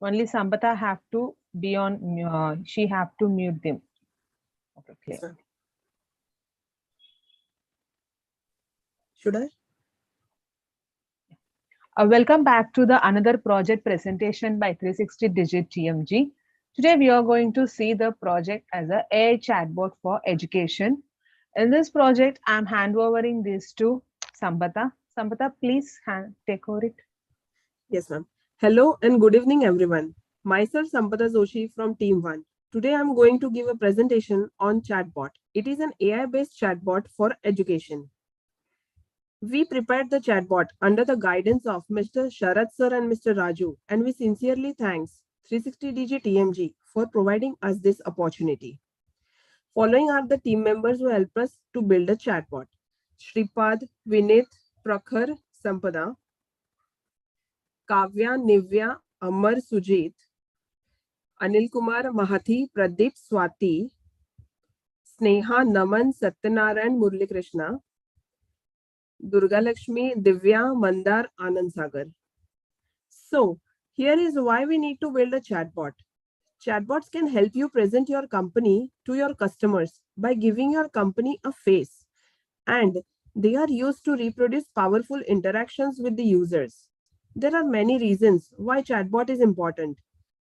Only Sambata have to be on, she have to mute them. Okay, clear. Yes, should I? Welcome back to the another project presentation by 360 Digit TMG. Today we are going to see the project as a AI chatbot for education. In this project, I'm handovering this to Sambata. Sambata, please take over it. Yes, ma'am. Hello and good evening, everyone. Myself, Sampada Joshi from Team 1. Today, I'm going to give a presentation on chatbot. It is an AI-based chatbot for education. We prepared the chatbot under the guidance of Mr. Sharat Sir and Mr. Raju, and we sincerely thanks 360DG TMG for providing us this opportunity. Following are the team members who helped us to build a chatbot. Shripad, Vinith, Prakhar, Sampada, Kavya, Nivya, Amar, Sujit, Anil Kumar, Mahathi, Pradeep, Swati, Sneha, Naman, Satyanarayan, Murli Krishna, Durga Lakshmi, Divya, Mandar, Anand Sagar. So, here is why we need to build a chatbot. Chatbots can help you present your company to your customers by giving your company a face, and they are used to reproduce powerful interactions with the users. There are many reasons why chatbot is important,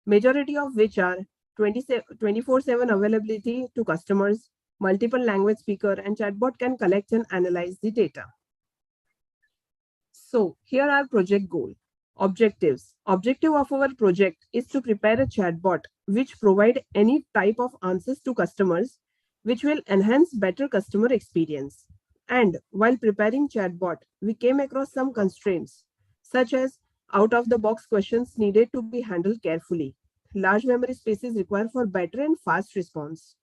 majority of which are 24/7 availability to customers, multiple language speaker, and chatbot can collect and analyze the data. So here are project goal. Objectives. Objective of our project is to prepare a chatbot which provide any type of answers to customers which will enhance better customer experience. And while preparing chatbot, we came across some constraints such as out-of-the-box questions needed to be handled carefully. Large memory spaces required for better and fast response.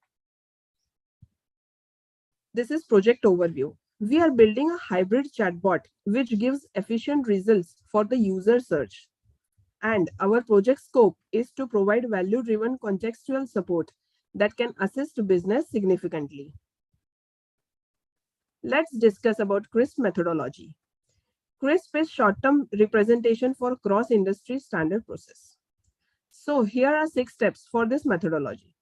This is project overview. We are building a hybrid chatbot which gives efficient results for the user search. And our project scope is to provide value-driven contextual support that can assist business significantly. Let's discuss about CRISP methodology. CRISP is short-term representation for cross-industry standard process. So here are 6 steps for this methodology.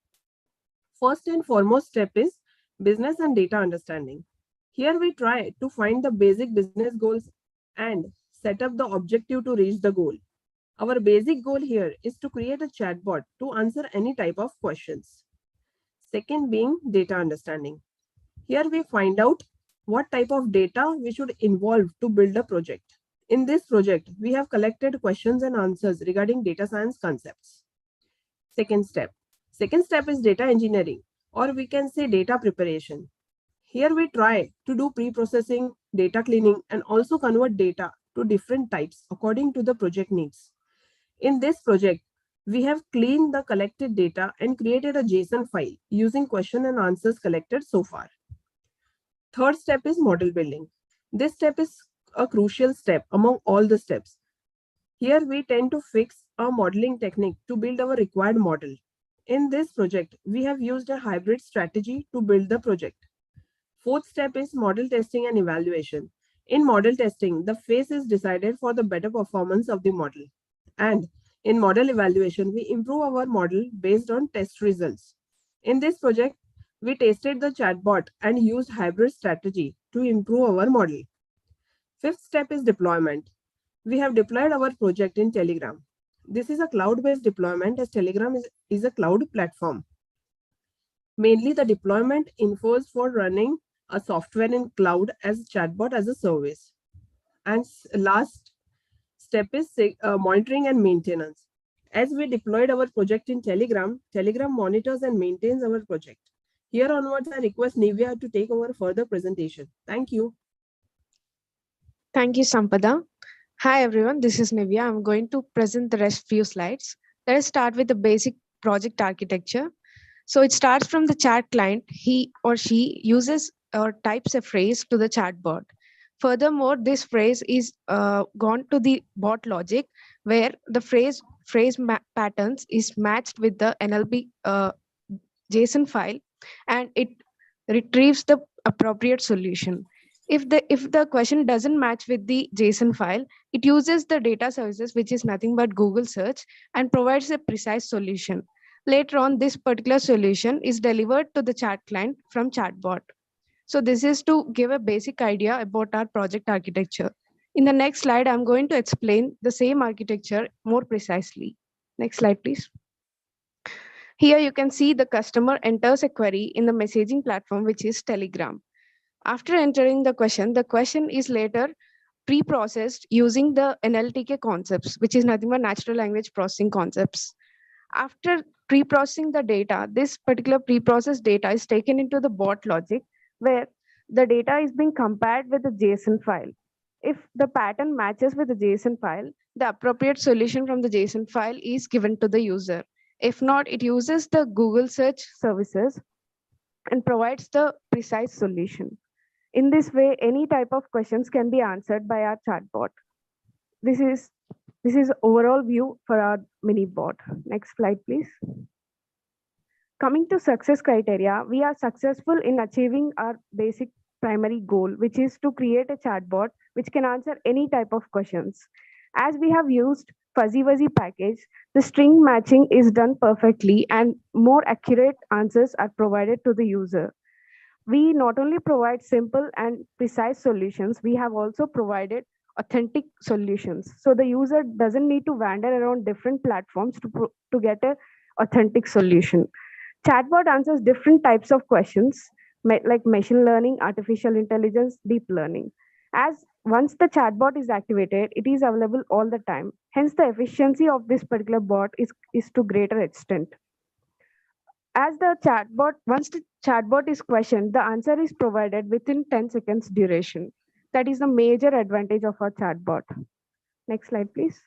First and foremost step is business and data understanding. Here we try to find the basic business goals and set up the objective to reach the goal. Our basic goal here is to create a chatbot to answer any type of questions. Second being data understanding. Here we find out what type of data we should involve to build a project. In this project, we have collected questions and answers regarding data science concepts. Second step is data engineering, or we can say data preparation. Here we try to do pre-processing, data cleaning, and also convert data to different types according to the project needs. In this project, we have cleaned the collected data and created a JSON file using question and answers collected so far. Third step is model building. This step is a crucial step among all the steps. Here we tend to fix a modeling technique to build our required model. In this project, we have used a hybrid strategy to build the project. Fourth step is model testing and evaluation. In model testing, the phase is decided for the better performance of the model. And in model evaluation, we improve our model based on test results. In this project, we tested the chatbot and used hybrid strategy to improve our model. Fifth step is deployment. We have deployed our project in Telegram. This is a cloud-based deployment as Telegram is a cloud platform. Mainly the deployment infos for running a software in cloud as chatbot as a service. And last step is monitoring and maintenance. As we deployed our project in Telegram, Telegram monitors and maintains our project. Here onwards, I request Nivya to take over further presentation. Thank you. Thank you, Sampada. Hi, everyone. This is Nivya. I'm going to present the rest few slides. Let us start with the basic project architecture. So it starts from the chat client. He or she uses or types a phrase to the chatbot. Furthermore, this phrase is gone to the bot logic where the phrase patterns is matched with the NLP JSON file and it retrieves the appropriate solution. If the question doesn't match with the JSON file, it uses the data services, which is nothing but Google search, and provides a precise solution. Later on, this particular solution is delivered to the chat client from chatbot. So this is to give a basic idea about our project architecture. In the next slide, I'm going to explain the same architecture more precisely. Next slide, please. Here you can see the customer enters a query in the messaging platform, which is Telegram. After entering the question is later pre-processed using the NLTK concepts, which is nothing but natural language processing concepts. After pre-processing the data, this particular pre-processed data is taken into the bot logic, where the data is being compared with the JSON file. If the pattern matches with the JSON file, the appropriate solution from the JSON file is given to the user. If not, it uses the Google search services and provides the precise solution. In this way, any type of questions can be answered by our chatbot. This is overall view for our mini bot. Next slide, please. Coming to success criteria, we are successful in achieving our basic primary goal, which is to create a chatbot which can answer any type of questions. As we have used Fuzzy Wuzzy package, the string matching is done perfectly and more accurate answers are provided to the user. We not only provide simple and precise solutions, we have also provided authentic solutions. So the user doesn't need to wander around different platforms to get an authentic solution. Chatbot answers different types of questions like machine learning, artificial intelligence, deep learning. As once the chatbot is activated, it is available all the time. Hence, the efficiency of this particular bot is to greater extent. As the chatbot, once the chatbot is questioned, the answer is provided within 10 seconds duration. That is the major advantage of our chatbot. Next slide, please.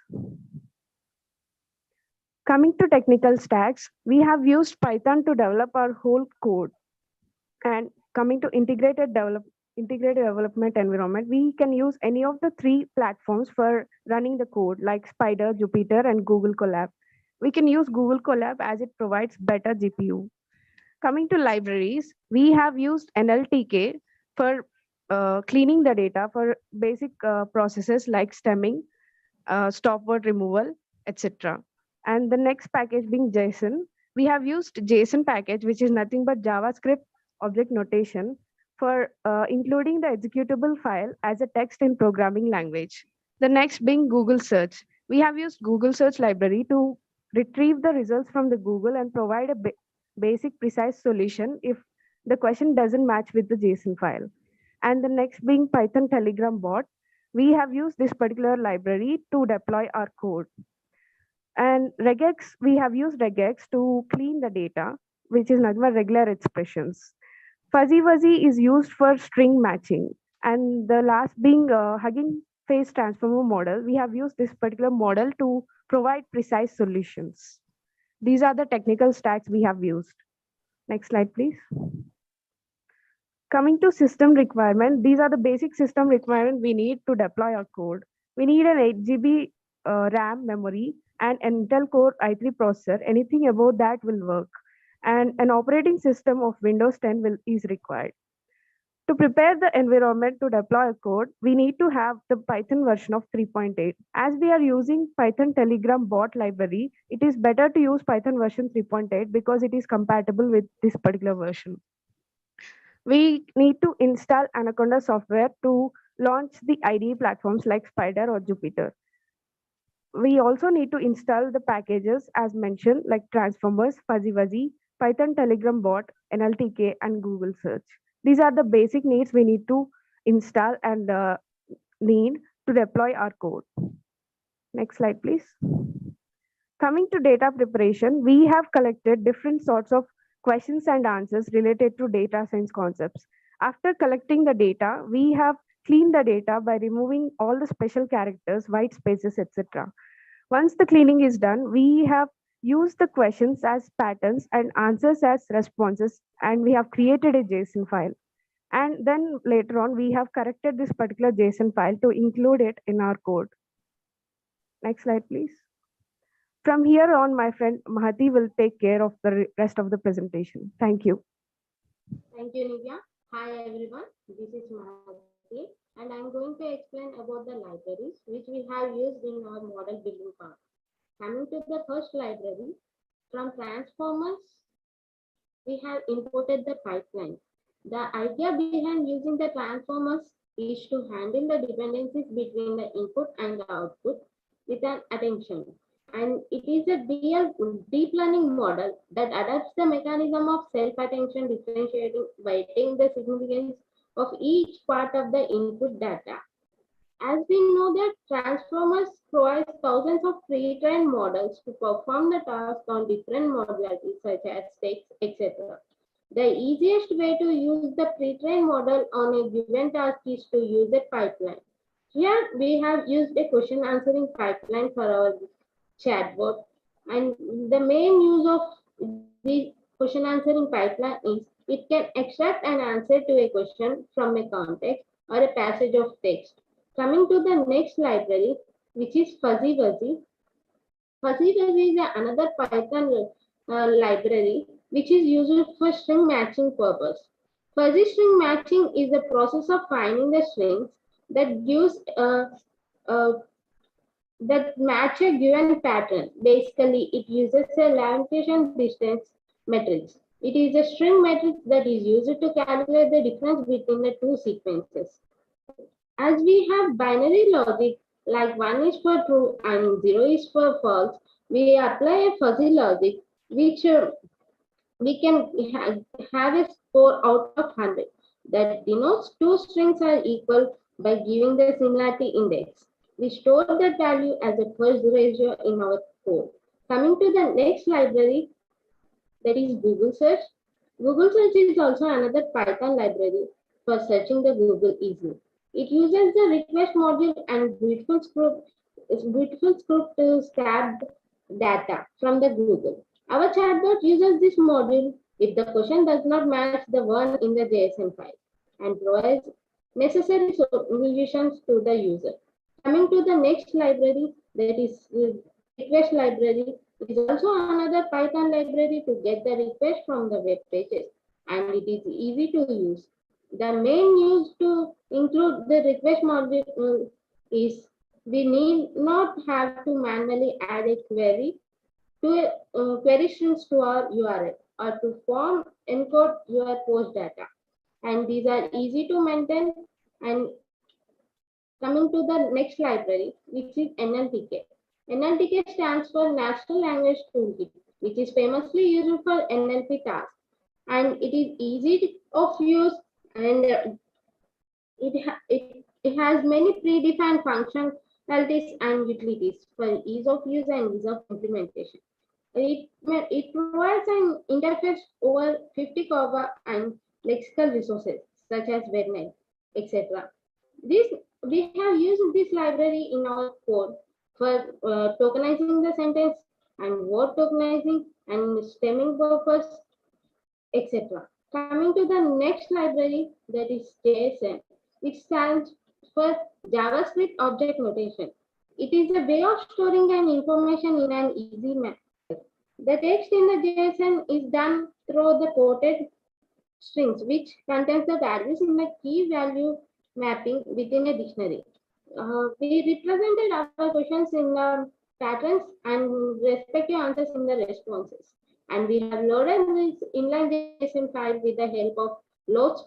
Coming to technical stacks, we have used Python to develop our whole code. And coming to integrated development environment, we can use any of the 3 platforms for running the code, like Spider, Jupyter, and Google Colab. We can use Google Colab as it provides better GPU. Coming to libraries, we have used NLTK for cleaning the data for basic processes like stemming, stop word removal, etc. And the next package being JSON, we have used JSON package, which is nothing but JavaScript object notation for including the executable file as a text in programming language. The next being Google search. We have used Google search library to retrieve the results from the Google and provide a basic precise solution if the question doesn't match with the JSON file. And the next being Python Telegram bot. We have used this particular library to deploy our code. And regex, we have used regex to clean the data, which is not regular expressions. Fuzzy Wuzzy is used for string matching. And the last being Hugging Face Transformer model, we have used this particular model to provide precise solutions. These are the technical stacks we have used. Next slide, please. Coming to system requirement, these are the basic system requirement we need to deploy our code. We need an 8 GB RAM memory and an Intel Core i3 processor. Anything above that will work. And an operating system of Windows 10 is required. To prepare the environment to deploy a code, we need to have the Python version of 3.8. As we are using Python Telegram bot library, it is better to use Python version 3.8 because it is compatible with this particular version. We need to install Anaconda software to launch the IDE platforms like Spider or Jupyter. We also need to install the packages as mentioned, like Transformers, Fuzzy Wuzzy, Python Telegram bot, NLTK, and Google search. These are the basic needs we need to install and need to deploy our code. Next slide, please. Coming to data preparation, we have collected different sorts of questions and answers related to data science concepts. After collecting the data, we have cleaned the data by removing all the special characters, white spaces, etc. Once the cleaning is done, we have used the questions as patterns and answers as responses, and we have created a JSON file. And then later on, we have corrected this particular JSON file to include it in our code. Next slide, please. From here on, my friend Mahati will take care of the rest of the presentation. Thank you. Thank you, Nivya. Hi, everyone. This is Mahati. Gayatri, and I'm going to explain about the libraries which we have used in our model building part. Coming to the first library, from transformers, we have imported the pipeline. The idea behind using the transformers is to handle the dependencies between the input and the output with an attention. And it is a deep learning model that adapts the mechanism of self-attention, differentiating, weighting the significance of each part of the input data. As we know that transformers provide thousands of pre-trained models to perform the task on different modalities such as text, etc. The easiest way to use the pre-trained model on a given task is to use a pipeline. Here we have used a question answering pipeline for our chatbot, and the main use of the question answering pipeline is it can extract an answer to a question from a context or a passage of text. Coming to the next library, which is Fuzzy Wuzzy. Fuzzy Wuzzy is another Python library which is used for string matching purpose. Fuzzy string matching is the process of finding the strings that gives uh, that match a given pattern. Basically, it uses a limitation distance matrix. It is a string matrix that is used to calculate the difference between the two sequences. As we have binary logic, like 1 is for true and 0 is for false, we apply a fuzzy logic, which we can have a score out of 100 that denotes two strings are equal by giving the similarity index. We store that value as a first ratio in our code. Coming to the next library, that is Google Search. Google Search is also another Python library for searching the Google easily. It uses the request module and beautiful script to scrap data from the Google. Our chatbot uses this module if the question does not match the one in the JSON file and provides necessary solutions to the user. Coming to the next library, that is request library. It is also another Python library to get the request from the web pages, and it is easy to use. The main use to include the request module is we need not have to manually add a query to query strings to our URL or to form encode your post data. And these are easy to maintain. And coming to the next library, which is NLTK. NLTK stands for Natural Language Toolkit, which is famously used for NLP tasks. And it is easy of use, and it has many predefined functionalities and utilities for ease of use and ease of implementation. It provides an interface over 50 cover and lexical resources such as WebNet, etc. This we have used this library in our code for tokenizing the sentence and word tokenizing and stemming buffers, etc. Coming to the next library, that is JSN, which stands for JavaScript Object Notation. It is a way of storing an information in an easy manner. The text in the JSON is done through the quoted strings, which contains the values in the key value mapping within a dictionary. We represented our questions in the patterns and respective answers in the responses. And we have loaded this inline JSON file with the help of loads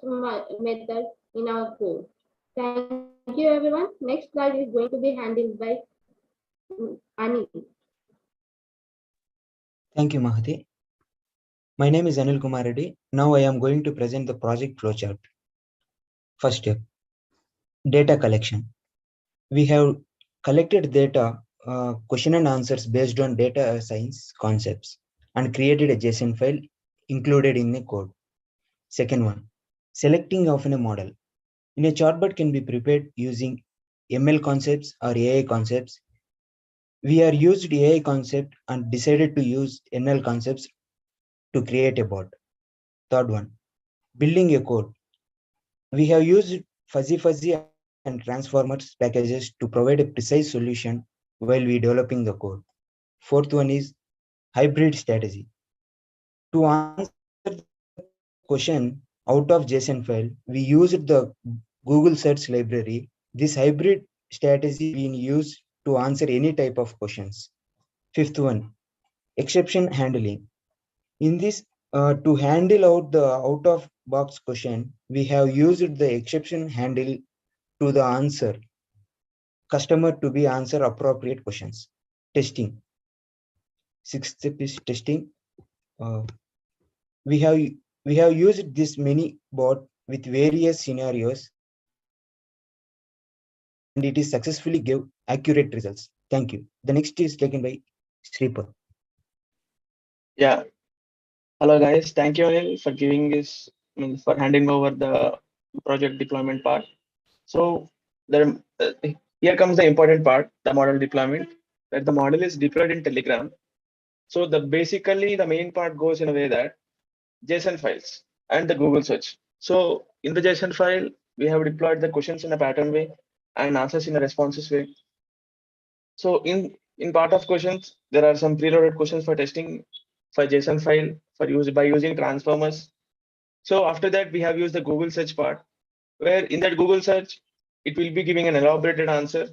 method in our code. Thank you, everyone. Next slide is going to be handled by Anil. Thank you, Mahati. My name is Anil Kumar Reddy. Now I am going to present the project flowchart. First step, data collection. We have collected data, question and answers based on data science concepts and created a JSON file included in the code. Second one, selecting of a model. In a chatbot can be prepared using ML concepts or AI concepts. We are used AI concept and decided to use NL concepts to create a bot. Third one, building a code. We have used fuzzy and transformers packages to provide a precise solution while we developing the code. Fourth one is hybrid strategy. To answer the question out of JSON file, we used the Google Search Library. This hybrid strategy being used to answer any type of questions. Fifth one, exception handling. In this, to handle out the out-of-box question, we have used the exception handle to the answer customer to be answer appropriate questions. Testing. Sixth step is testing. Uh, we have we have used this many bot with various scenarios, and it is successfully give accurate results. Thank you. The next is taken by Sripal. Yeah. Hello guys. Thank you Anil for giving this, for handing over the project deployment part. So there, here comes the important part, the model deployment, where the model is deployed in Telegram. So basically the main part goes in a way that JSON files and the Google search. So in the JSON file, we have deployed the questions in a pattern way and answers in a responsive way. So in part of questions, there are some preloaded questions for testing for JSON file for use by using transformers. So after that, we have used the Google search part, where in that Google search, it will be giving an elaborated answer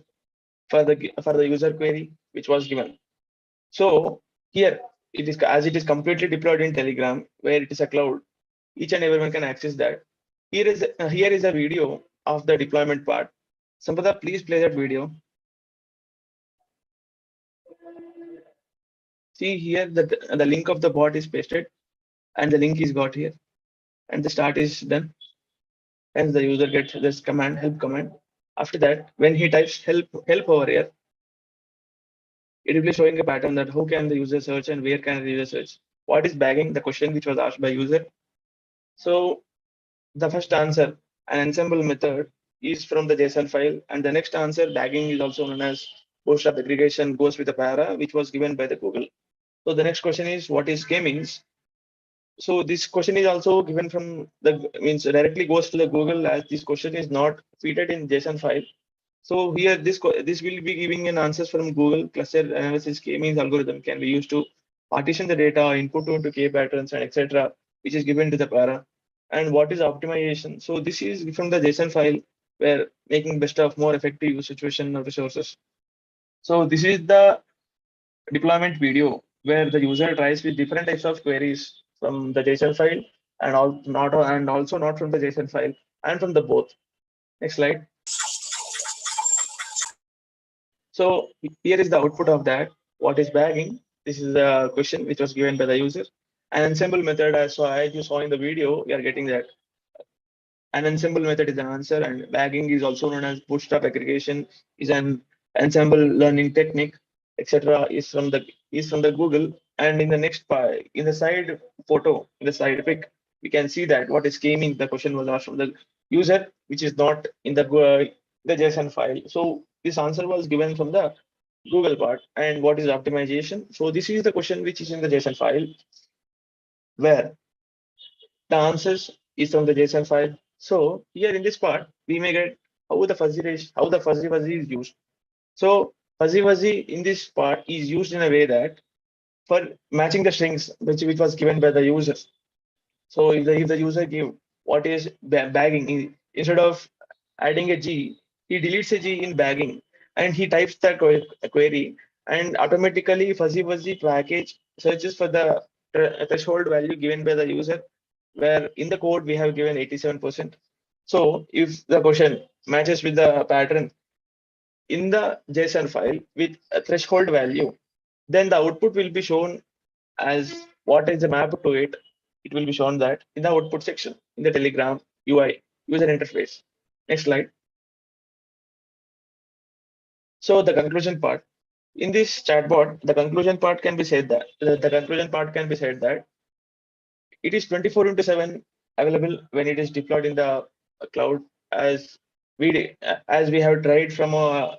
for the user query which was given. So here it is, as it is completely deployed in Telegram, where it is a cloud, each and everyone can access that. Here is a video of the deployment part. Sampada, please play that video. See here that the link of the bot is pasted and the link is got here and the start is done. And the user gets this command, help command. After that, when he types help over here, it will be showing a pattern that how can the user search and where can the user search. What is bagging? The question which was asked by user. So the first answer, an ensemble method, is from the JSON file, and the next answer, bagging, is also known as bootstrap aggregation, goes with the para which was given by the Google. So the next question is what is k-means? So this question is also given from the means directly goes to the Google, as this question is not fitted in JSON file. So here this will be giving an answers from Google. Cluster analysis k-means algorithm can be used to partition the data, input into k patterns, and etc., which is given to the para. And what is optimization? So this is from the JSON file, where making best of more effective use situation of resources. So this is the deployment video where the user tries with different types of queries from the JSON file and also not from the JSON file and from the both. Next slide. So here is the output of that. What is bagging? This is the question which was given by the user. An ensemble method, as you saw in the video, we are getting that. An ensemble method is an answer, and bagging is also known as bootstrap aggregation, is an ensemble learning technique, etc. is from the Google. And in the next part, in the side photo, in the side pic, we can see that what is gaming. The question was asked from the user, which is not in the JSON file. So this answer was given from the Google part. And what is optimization? So this is the question which is in the JSON file, where the answers is from the JSON file. So here in this part, we may get how the fuzzy fuzzy is used. So fuzzy fuzzy in this part is used in a way that for matching the strings which was given by the users. So if the user give what is bagging, instead of adding a G, he deletes a G in bagging and he types the query, and automatically fuzzy fuzzy package searches for the threshold value given by the user, where in the code we have given 87%. So if the question matches with the pattern in the JSON file with a threshold value, then the output will be shown as what is the map to it. It will be shown that in the output section in the Telegram UI user interface. Next slide. So the conclusion part. In this chatbot, the conclusion part can be said that it is 24/7 available when it is deployed in the cloud, as we have tried from our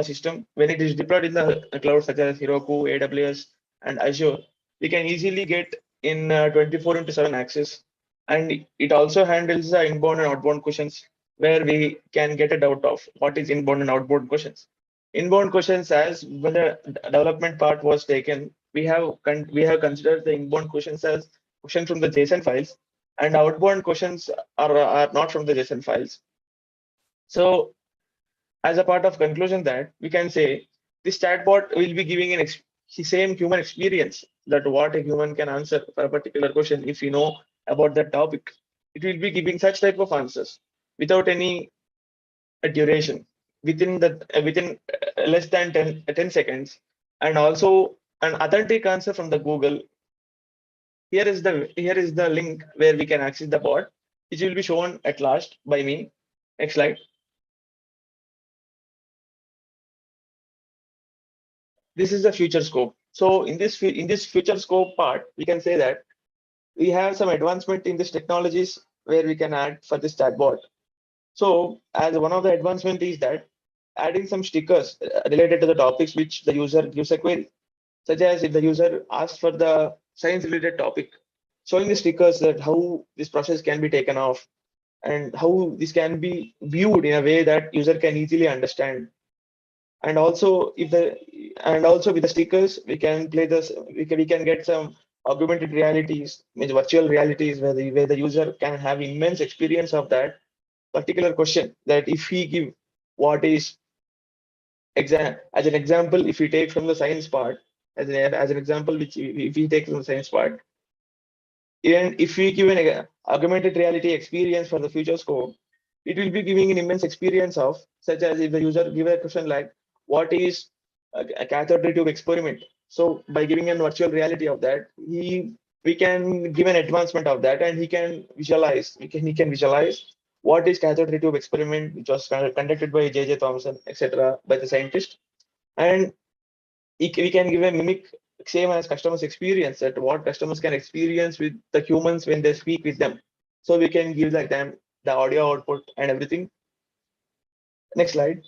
system. When it is deployed in the cloud such as Heroku, AWS, and Azure, we can easily get in 24/7 access, and it also handles the inbound and outbound questions, where we can get a doubt of what is inbound and outbound questions. Inbound questions, as when the development part was taken, we have considered the inbound questions as questions from the JSON files, and outbound questions are not from the JSON files. So as a part of conclusion that we can say this chatbot will be giving the same human experience that what a human can answer for a particular question if you know about that topic. It will be giving such type of answers without any duration within less than 10 seconds, and also an authentic answer from the Google. Here is the link where we can access the bot, which will be shown at last by me. Next slide. This is the future scope. So in this future scope part, we can say that we have some advancement in these technologies where we can add for this chatbot. So as one of the advancement is that adding some stickers related to the topics which the user gives a query, such as if the user asks for the science related topic, showing the stickers that how this process can be taken off and how this can be viewed in a way that user can easily understand. And also with the stickers we can play this, we can get some augmented realities, means virtual realities, where the user can have immense experience of that particular question. That if we give what is as an example, if we take from the science part, as an example, which if we take from the science part, even if we give an augmented reality experience for the future scope, it will be giving an immense experience of, such as if the user give a question like, what is a cathode ray tube experiment? So by giving a virtual reality of that, we can give an advancement of that, and he can visualize. He can visualize what is cathode ray tube experiment, which was conducted by J.J. Thomson, etc., by the scientist, and we can give a mimic same as customers experience, that what customers can experience with the humans when they speak with them. So we can give like them the audio output and everything. Next slide.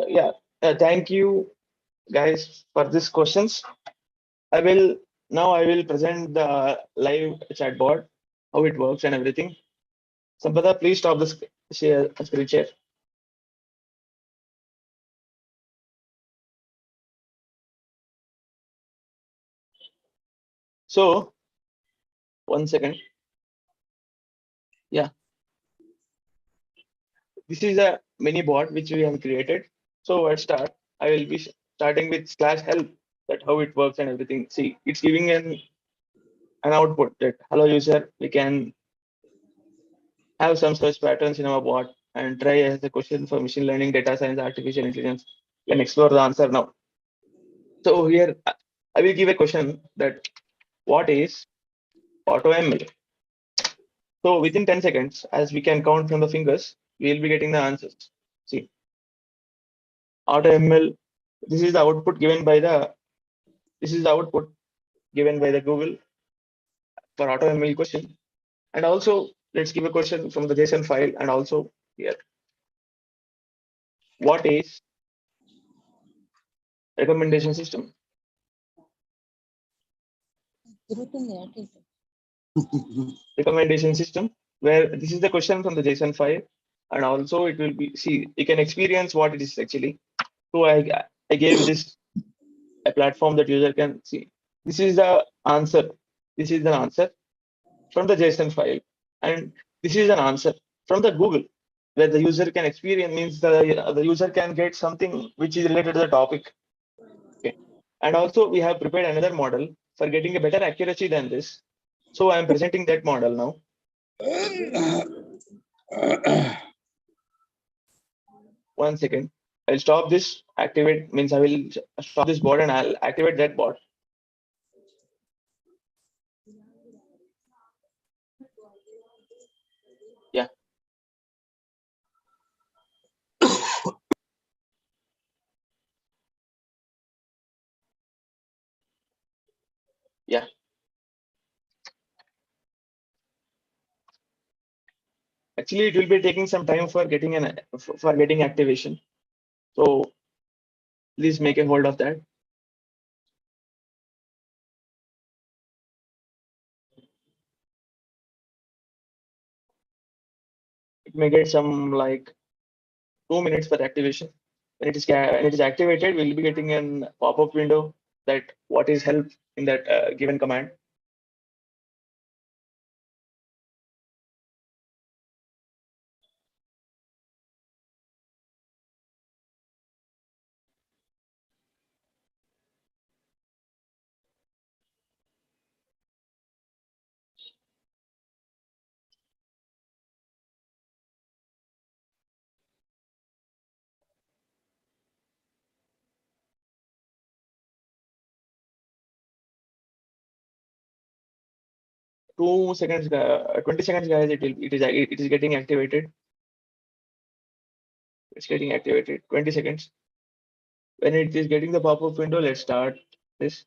Yeah, thank you guys for these questions. I will present the live chatbot, how it works and everything. Sampata, please stop the screen share. So, one second. Yeah, this is a mini bot which we have created. So at start, I will be starting with /help, that how it works and everything. See, it's giving an output that hello user, we can have some search patterns in our bot and try as a question for machine learning, data science, artificial intelligence. We can explore the answer now. So here I will give a question that what is AutoML? So within 10 seconds, as we can count from the fingers, we will be getting the answers. See, AutoML, this is the output given by the Google for AutoML question. And also let's give a question from the JSON file, and also here. What is recommendation system? Recommendation system, where this is the question from the JSON file, and also it will be, see, you can experience what it is actually. So I gave this a platform that user can see. This is the answer. This is the answer from the JSON file, and this is an answer from the Google, where the user can experience, means the user can get something which is related to the topic. Okay. And also we have prepared another model for getting a better accuracy than this. So I am presenting that model now. One second. I'll stop this, activate, means I will stop this bot and I'll activate that bot. Yeah. Yeah. Actually, it will be taking some time for getting activation. So please make a hold of that. It may get some like 2 minutes for activation. When it is activated, we'll be getting a pop-up window that what is help in that given command. 2 seconds, 20 seconds, guys. It is getting activated. It's getting activated. 20 seconds. When it is getting the pop-up window, let's start this.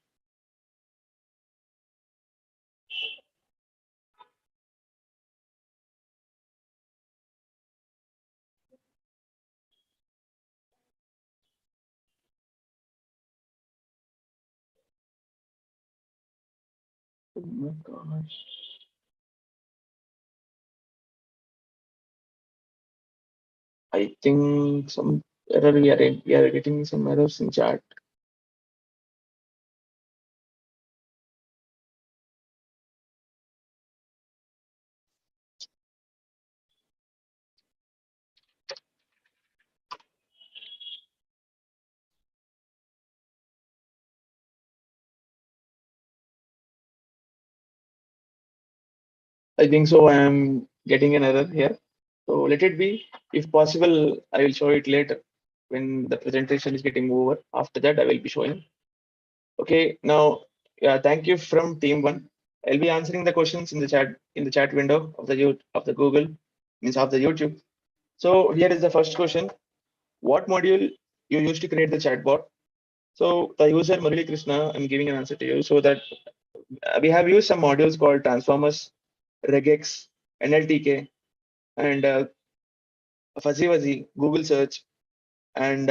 Oh my gosh. I think some error we are getting some errors in chat. I think so. I am getting an error here. So let it be. If possible, I will show it later when the presentation is getting over. After that, I will be showing. Okay, now, yeah, thank you from team one. I'll be answering the questions in the chat window of the Google, means of the YouTube. So here is the first question: what module you used to create the chatbot? So the user Murali Krishna, I'm giving an answer to you. So that we have used some modules called transformers, regex, NLTK, and fuzzy wuzzy, Google search, and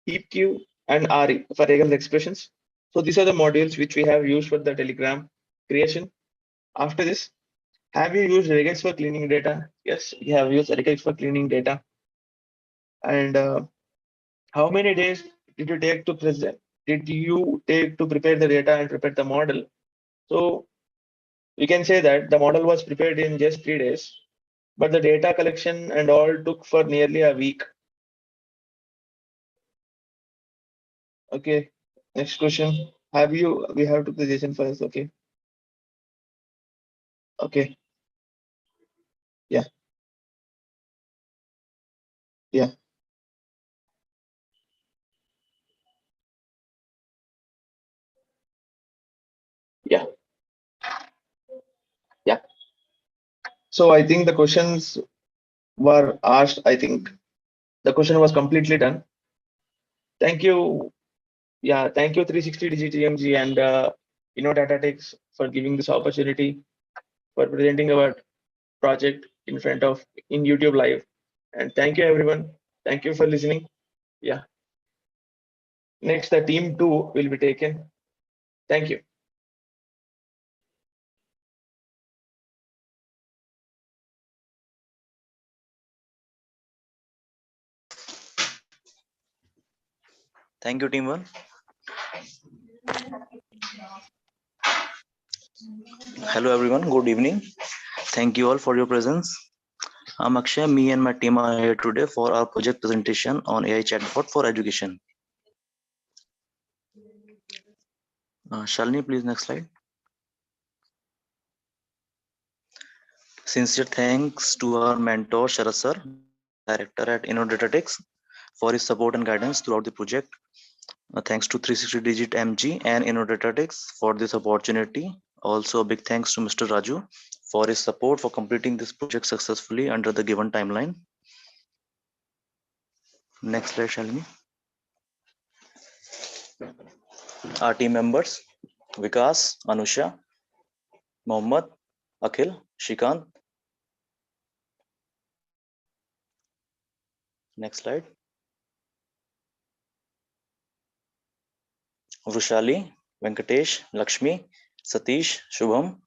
PeepQ and RE for regular expressions. So these are the modules which we have used for the Telegram creation. After this, have you used regex for cleaning data? Yes, we have used regex for cleaning data. And how many days did you take to present? Did you take to prepare the data and prepare the model? So we can say that the model was prepared in just 3 days, but the data collection and all took for nearly a week. Okay, next question. We have to the JSON files, okay. Okay, yeah, yeah, yeah, yeah. So I think the questions were asked. I think the question was completely done. Thank you. Yeah, thank you 360 DGTMG and Innodatatics for giving this opportunity for presenting our project in YouTube live. And thank you everyone. Thank you for listening. Yeah. Next, the team 2 will be taken. Thank you. Thank you, team one. Hello, everyone. Good evening. Thank you all for your presence. I'm Akshay. Me and my team are here today for our project presentation on AI chatbot for education. Shalini, please next slide. Sincere thanks to our mentor Sharat sir, director at Innodatatics, for his support and guidance throughout the project. Thanks to 360 Digit MG and Innodatatics for this opportunity. Also, a big thanks to Mr. Raju for his support for completing this project successfully under the given timeline. Next slide, Shalini. Our team members: Vikas, Anusha, Mohammad, Akhil, Shikant. Next slide. Vrushali, Venkatesh, Lakshmi, Satish, Shubham,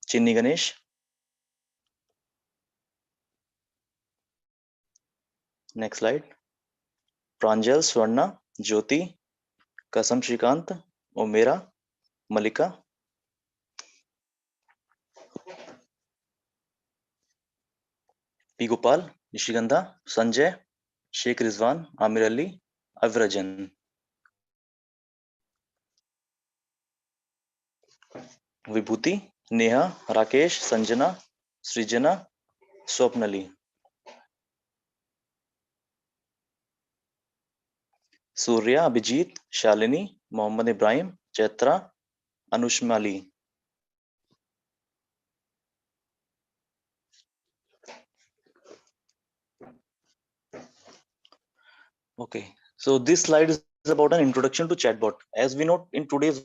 Chinni Ganesh. Next slide. Pranjal, Swarna, Jyoti, Kasam Shrikant, Omera, Malika. P. Gopal, Nishigandha, Sanjay, Sheikh Rizwan, Amir Ali, Avrajan. Vibhuti, Neha, Rakesh, Sanjana, Srijana, Swapnali. Surya, Abhijit, Shalini, Mohammad Ibrahim, Chaitra, Anushmali. Okay, so this slide is about an introduction to chatbot. As we know, in today's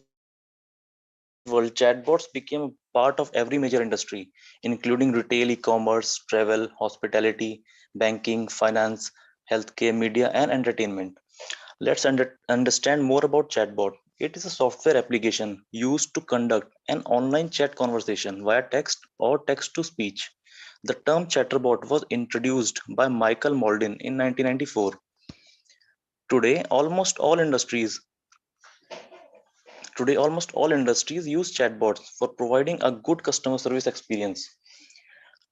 world, chatbots became a part of every major industry, including retail, e-commerce, travel, hospitality, banking, finance, healthcare, media, and entertainment. Let's understand more about chatbot. It is a software application used to conduct an online chat conversation via text or text to speech. The term chatbot was introduced by Michael Mauldin in 1994. Today, almost all industries use chatbots for providing a good customer service experience.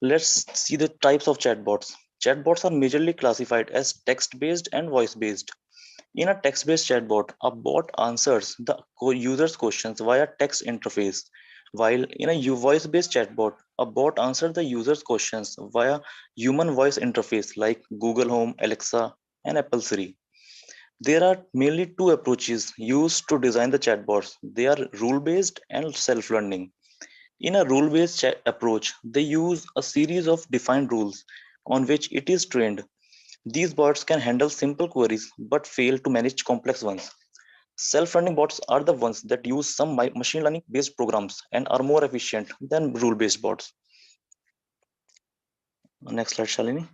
Let's see the types of chatbots. Chatbots are majorly classified as text-based and voice-based. In a text-based chatbot, a bot answers the user's questions via text interface, while in a voice-based chatbot, a bot answers the user's questions via human voice interface like Google Home, Alexa, and Apple Siri. There are mainly two approaches used to design the chatbots. They are rule-based and self-learning. In a rule-based approach, they use a series of defined rules on which it is trained. These bots can handle simple queries but fail to manage complex ones. Self-learning bots are the ones that use some machine learning based programs and are more efficient than rule-based bots. Next slide, Shalini.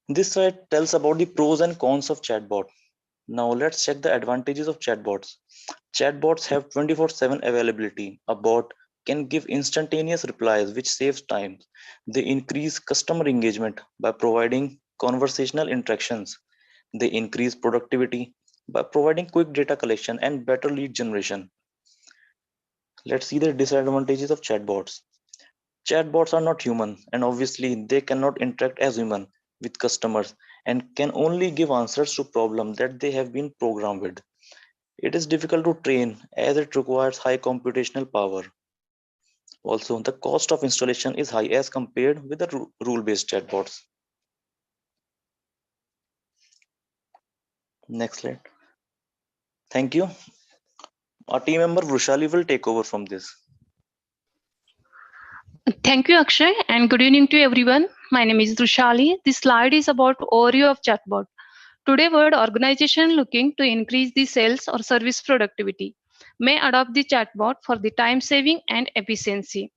This slide tells about the pros and cons of chatbot. Now let's check the advantages of chatbots. Chatbots have 24/7 availability. A bot can give instantaneous replies, which saves time. They increase customer engagement by providing conversational interactions. They increase productivity by providing quick data collection and better lead generation. Let's see the disadvantages of chatbots. Chatbots are not human, and obviously they cannot interact as human with customers and can only give answers to problems that they have been programmed with. It is difficult to train as it requires high computational power. Also, the cost of installation is high as compared with the rule-based chatbots. Next slide. Thank you. Our team member Vrushali will take over from this. Thank you, Akshay, and good evening to everyone. My name is Drushali. This slide is about overview of chatbot. Today, word organization looking to increase the sales or service productivity may adopt the chatbot for the time saving and efficiency.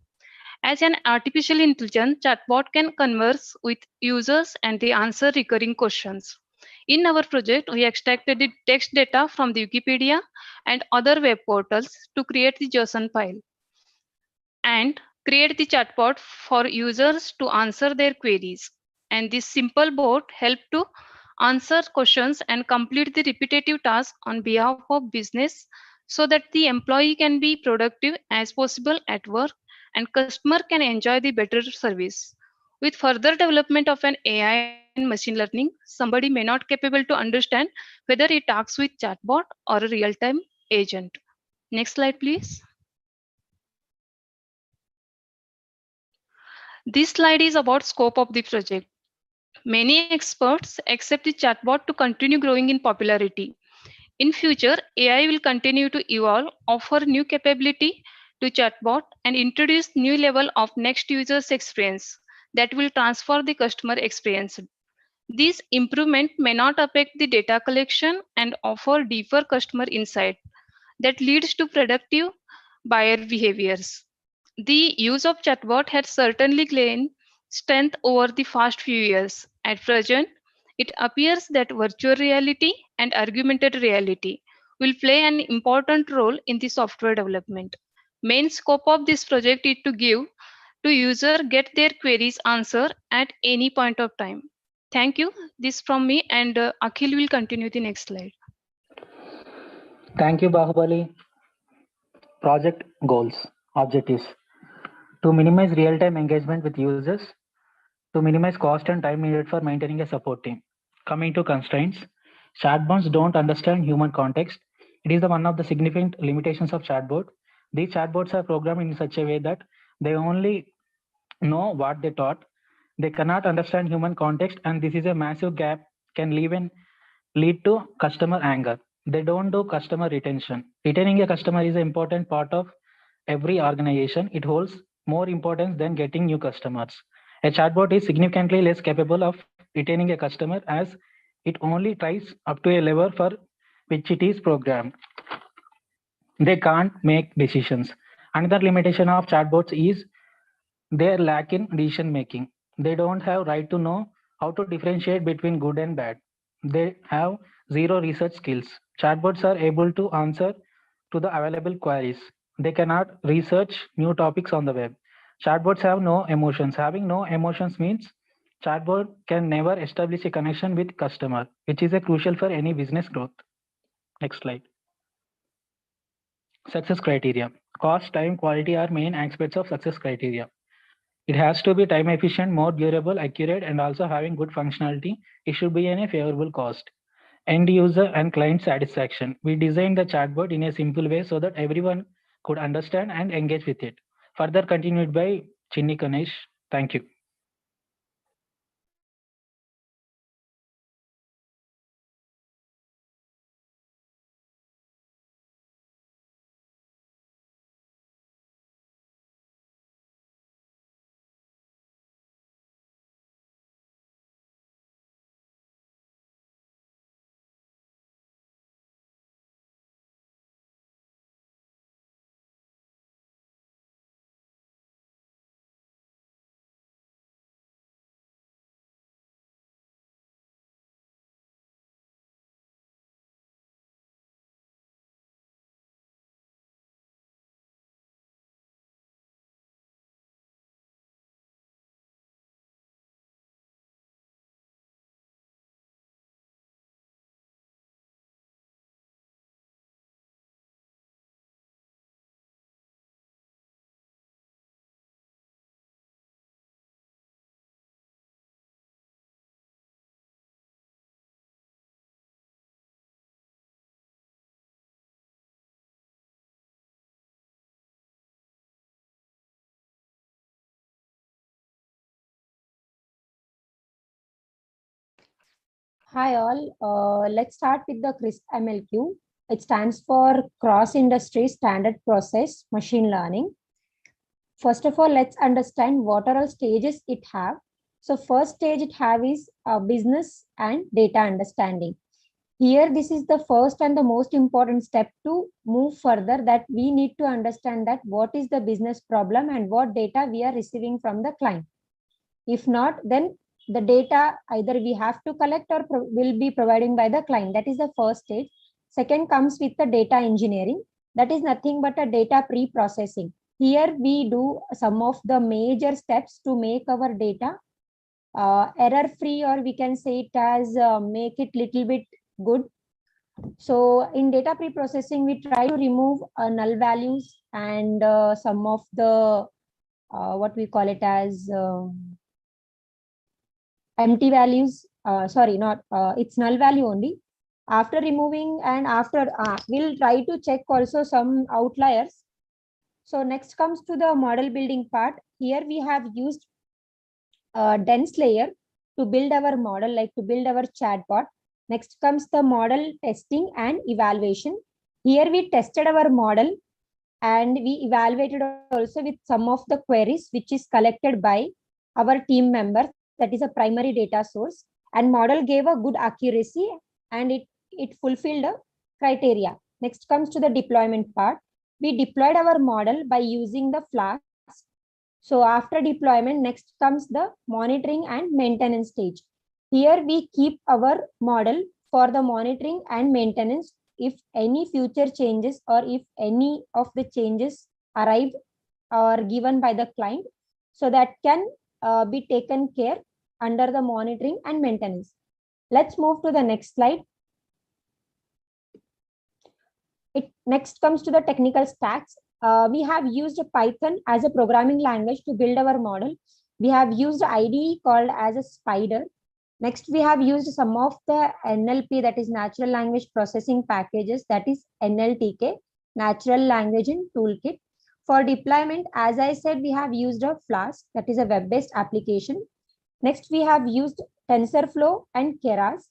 As an artificial intelligence, chatbot can converse with users and they answer recurring questions. In our project, we extracted the text data from the Wikipedia and other web portals to create the JSON file and create the chatbot for users to answer their queries. And this simple bot help to answer questions and complete the repetitive tasks on behalf of business so that the employee can be productive as possible at work and customer can enjoy the better service. With further development of an AI and machine learning, somebody may not capable to understand whether it talks with chatbot or a real-time agent. Next slide, please. This slide is about scope of the project. Many experts accept the chatbot to continue growing in popularity. In future, AI will continue to evolve, offer new capability to chatbot and introduce new level of next user's experience that will transfer the customer experience. These improvement may not affect the data collection and offer deeper customer insight that leads to productive buyer behaviors. The use of chatbot has certainly gained strength over the past few years. At present, it appears that virtual reality and augmented reality will play an important role in the software development. Main scope of this project is to give to user get their queries answered at any point of time. Thank you. This from me and Akhil will continue the next slide. Thank you, Bahubali. Project goals, objectives. To minimize real-time engagement with users, to minimize cost and time needed for maintaining a support team. Coming to constraints, chatbots don't understand human context. It is one of the significant limitations of chatbot. These chatbots are programmed in such a way that they only know what they taught. They cannot understand human context, and this is a massive gap can lead to customer anger. They don't do customer retention. Retaining a customer is an important part of every organization. It holds more importance than getting new customers. A chatbot is significantly less capable of retaining a customer as it only tries up to a level for which it is programmed. They can't make decisions. Another limitation of chatbots is they lack in decision making. They don't have right to know how to differentiate between good and bad. They have zero research skills. Chatbots are able to answer to the available queries. They cannot research new topics on the web. Chatbots have no emotions. Having no emotions means chatbot can never establish a connection with customer, which is a crucial for any business growth. Next slide. Success criteria. Cost, time, quality are main aspects of success criteria. It has to be time efficient, more durable, accurate, and also having good functionality. It should be in a favorable cost. End user and client satisfaction. We designed the chatbot in a simple way so that everyone could understand and engage with it. Further continued by Chinni Ganesh. Thank you. Hi all, let's start with the CRISP MLQ. It stands for Cross Industry Standard Process Machine Learning. First of all, let's understand what are all stages it have. So first stage it have is business and data understanding. Here, this is the first and the most important step to move further, that we need to understand that what is the business problem and what data we are receiving from the client. If not, then the data either we have to collect or will be providing by the client. That is the first stage. Second comes with the data engineering. That is nothing but a data pre-processing. Here we do some of the major steps to make our data error free, or we can say it as make it little bit good. So in data pre-processing, we try to remove null values and some of the what we call it as empty values. Sorry, not it's null value only. After removing and after we'll try to check also some outliers. So next comes to the model building part. Here we have used a dense layer to build our model, like to build our chatbot. Next comes the model testing and evaluation. Here we tested our model and we evaluated also with some of the queries which is collected by our team members. That is a primary data source, and model gave a good accuracy and it fulfilled the criteria. Next comes to the deployment part. We deployed our model by using the Flask. So after deployment, next comes the monitoring and maintenance stage. Here we keep our model for the monitoring and maintenance if any future changes or if any of the changes arrive or given by the client, so that can be taken care under the monitoring and maintenance. Let's move to the next slide. It next comes to the technical stacks. We have used Python as a programming language to build our model. We have used IDE called as a Spider. Next, we have used some of the NLP, that is natural language processing packages, that is NLTK, natural language in toolkit. For deployment, as I said, we have used a Flask, that is a web-based application. Next, we have used TensorFlow and Keras.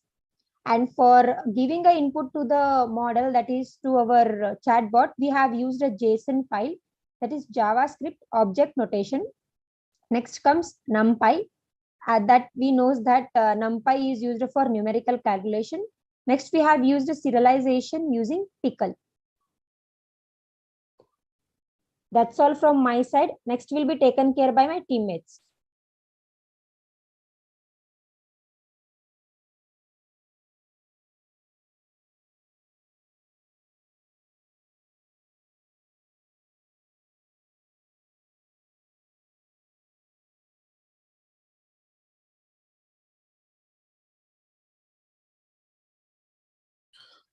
And for giving an input to the model, that is to our chatbot, we have used a JSON file, that is JavaScript object notation. Next comes NumPy. that we knows that NumPy is used for numerical calculation. Next, we have used serialization using pickle. That's all from my side. Next will be taken care by my teammates.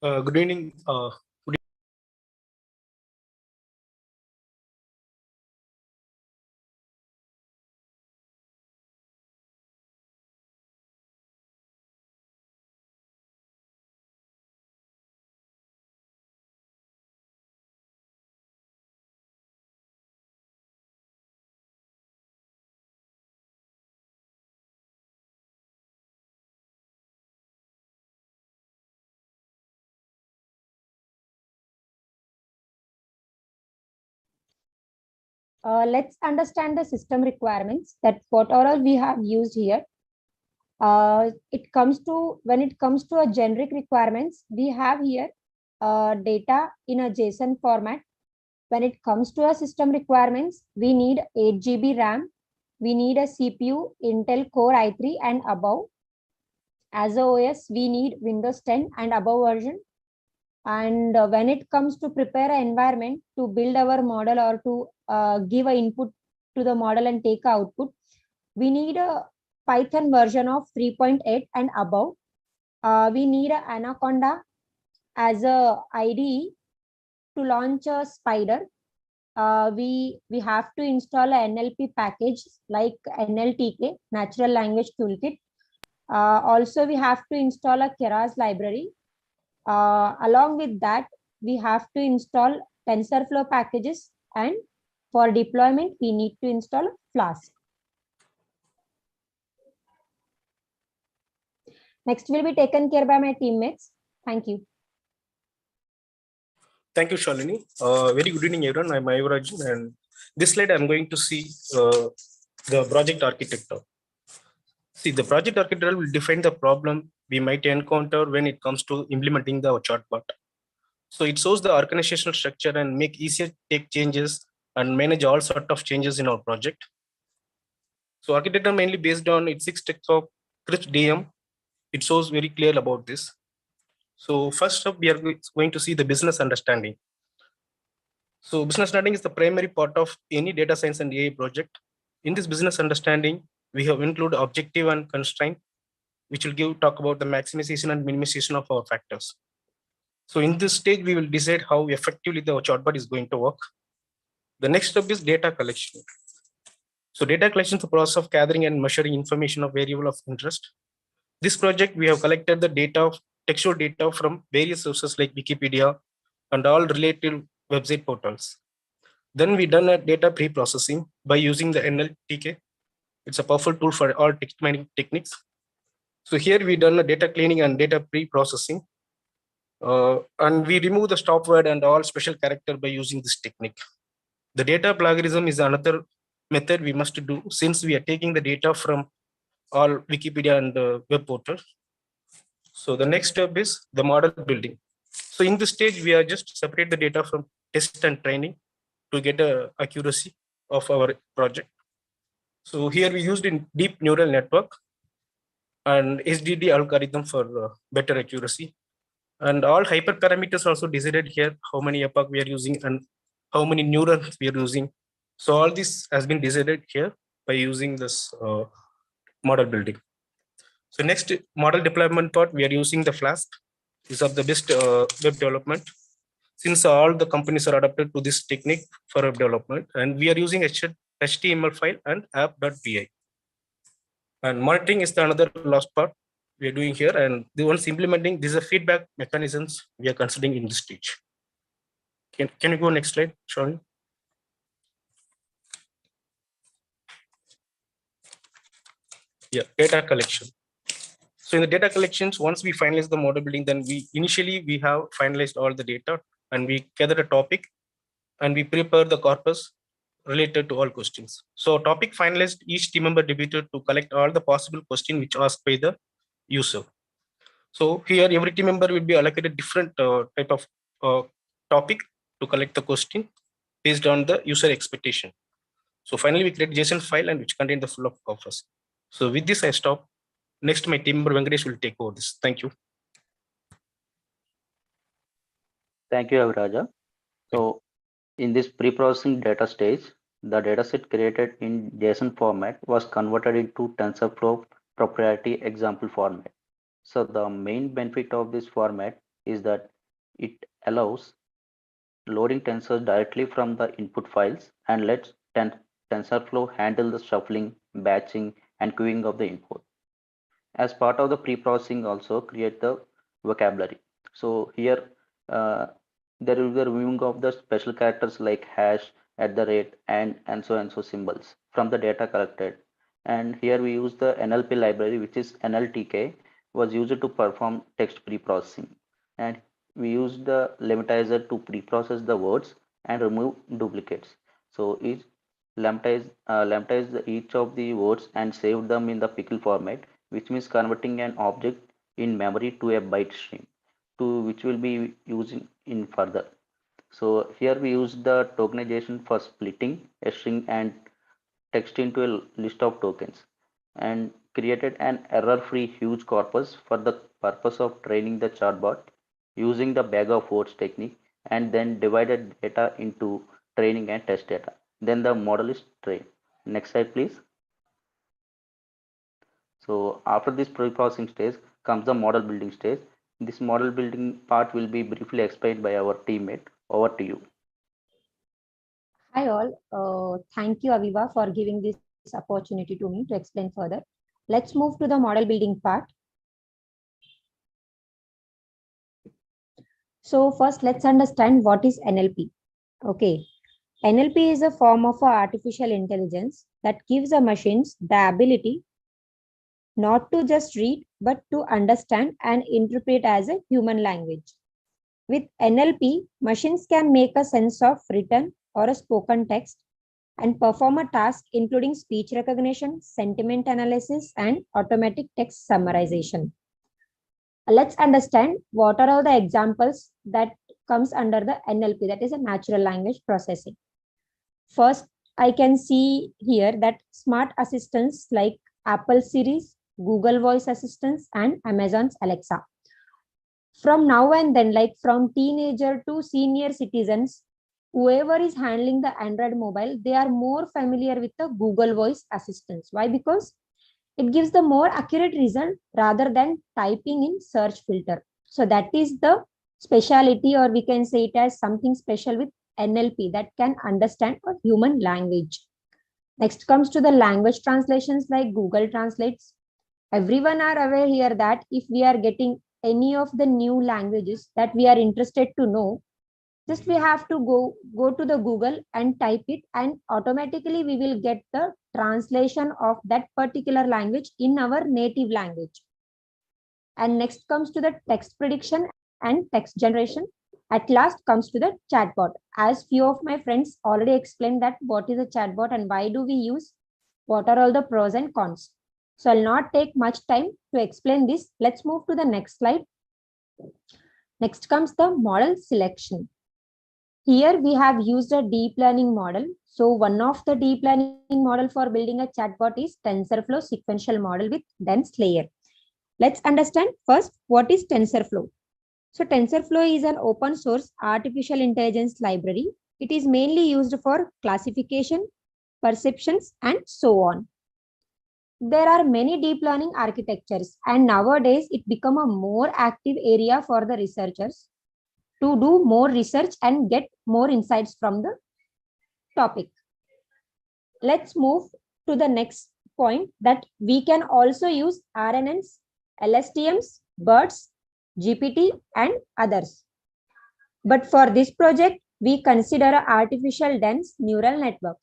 Good evening. Let's understand the system requirements that what all we have used here. When it comes to a generic requirements, we have here data in a JSON format. When it comes to a system requirements, we need 8 GB RAM. We need a CPU Intel Core i3 and above. As a OS, we need Windows 10 and above version. And when it comes to prepare an environment to build our model or to give an input to the model and take output, we need a Python version of 3.8 and above. We need an Anaconda as a IDE to launch a Spider. We have to install an NLP package like NLTK, Natural Language Toolkit. Also, we have to install a Keras library. Along with that, we have to install TensorFlow packages, and for deployment, we need to install Flask. Next will be taken care by my teammates. Thank you. Thank you, Shalini. Very good evening, everyone. I'm Ayuraj, and this slide I'm going to see the project architecture. See, the project architecture will define the problem we might encounter when it comes to implementing the chatbot. So it shows the organizational structure and make easier take changes and manage all sort of changes in our project. So architecture mainly based on its 6 steps of CRISP DM. It shows very clear about this. So first up, we are going to see the business understanding. So business understanding is the primary part of any data science and AI project. In this business understanding, we have included objective and constraint, which will talk about the maximization and minimization of our factors. So in this stage, we will decide how effectively the chatbot is going to work. The next step is data collection. So data collection is the process of gathering and measuring information of variable of interest. This project, we have collected the data, textual data from various sources like Wikipedia and all related website portals. Then we done a data pre-processing by using the NLTK. It's a powerful tool for all text mining techniques. So here we done a data cleaning and data pre-processing. And we remove the stop word and all special character by using this technique. The data plagiarism is another method we must do since we are taking the data from all Wikipedia and web portals. So the next step is the model building. So in this stage, we are just separate the data from test and training to get a accuracy of our project. So here we used in deep neural network and SDD algorithm for better accuracy. And all hyperparameters also decided here, how many epoch we are using and how many neurons we are using. So all this has been decided here by using this model building. So next model deployment part, we are using the Flask. These are the best web development. Since all the companies are adapted to this technique for web development, and we are using HTML file and app.py. And monitoring is the another last part we are doing here. And the ones implementing, these are feedback mechanisms we are considering in this stage. Can you go next slide, Sean? Yeah, data collection. So in the data collections, once we finalize the model building, then we have finalized all the data and we gather a topic and we prepare the corpus related to all questions. So topic finalized, each team member debated to collect all the possible questions which asked by the user. So here every team member will be allocated different type of topic to collect the question based on the user expectation. So finally we create JSON file and which contain the full of offers. So with this I stop. Next my team member Venkatesh will take over this. Thank you. Thank you, Aviraja. So in this pre-processing data stage, the dataset created in JSON format was converted into TensorFlow proprietary example format. So the main benefit of this format is that it allows loading tensors directly from the input files and lets TensorFlow handle the shuffling, batching, and queuing of the input. As part of the pre-processing, also create the vocabulary. So here there will be a removing of the special characters like hash, @ and so symbols from the data collected. And here we use the NLP library, which is NLTK, was used to perform text pre-processing. And we use the lematizer to pre-process the words and remove duplicates. So each lematize each of the words and save them in the pickle format, which means converting an object in memory to a byte stream, to which will be using in further. So here we use the tokenization for splitting a string and text into a list of tokens, and created an error-free huge corpus for the purpose of training the chatbot using the bag of words technique, and then divided data into training and test data. Then the model is trained. Next slide, please. So after this pre-processing stage comes the model building stage. This model building part will be briefly explained by our teammate. Over to you. Hi all. Thank you, Aviva, for giving this opportunity to me to explain further. Let's move to the model building part. So first, let's understand what is NLP. Okay. NLP is a form of artificial intelligence that gives the machines the ability not to just read, but to understand and interpret as a human language. With NLP, machines can make a sense of written or a spoken text and perform a task including speech recognition, sentiment analysis, and automatic text summarization. Let's understand what are all the examples that comes under the NLP, that is a natural language processing. First, I can see here that smart assistants like Apple Siri, Google Voice Assistants, and Amazon's Alexa. From now and then, like from teenager to senior citizens, whoever is handling the Android mobile, they are more familiar with the Google Voice Assistants. Why? Because it gives the more accurate result rather than typing in search filter. So that is the speciality, or we can say it as something special with NLP that can understand a human language. Next comes to the language translations like Google Translates. Everyone are aware here that if we are getting any of the new languages that we are interested to know, just we have to go to the Google and type it, and automatically we will get the translation of that particular language in our native language. And next comes to the text prediction and text generation. At last comes to the chatbot. As few of my friends already explained that what is a chatbot and why do we use, what are all the pros and cons. So I'll not take much time to explain this. Let's move to the next slide. Next comes the model selection. Here we have used a deep learning model. So one of the deep learning model for building a chatbot is TensorFlow sequential model with dense layer. Let's understand first what is TensorFlow. So TensorFlow is an open source artificial intelligence library. It is mainly used for classification, perceptions, and so on. There are many deep learning architectures, and nowadays it become a more active area for the researchers to do more research and get more insights from the topic. Let's move to the next point, that we can also use RNNs, LSTMs, BERTs, GPT, and others. But for this project, we consider an artificial dense neural network.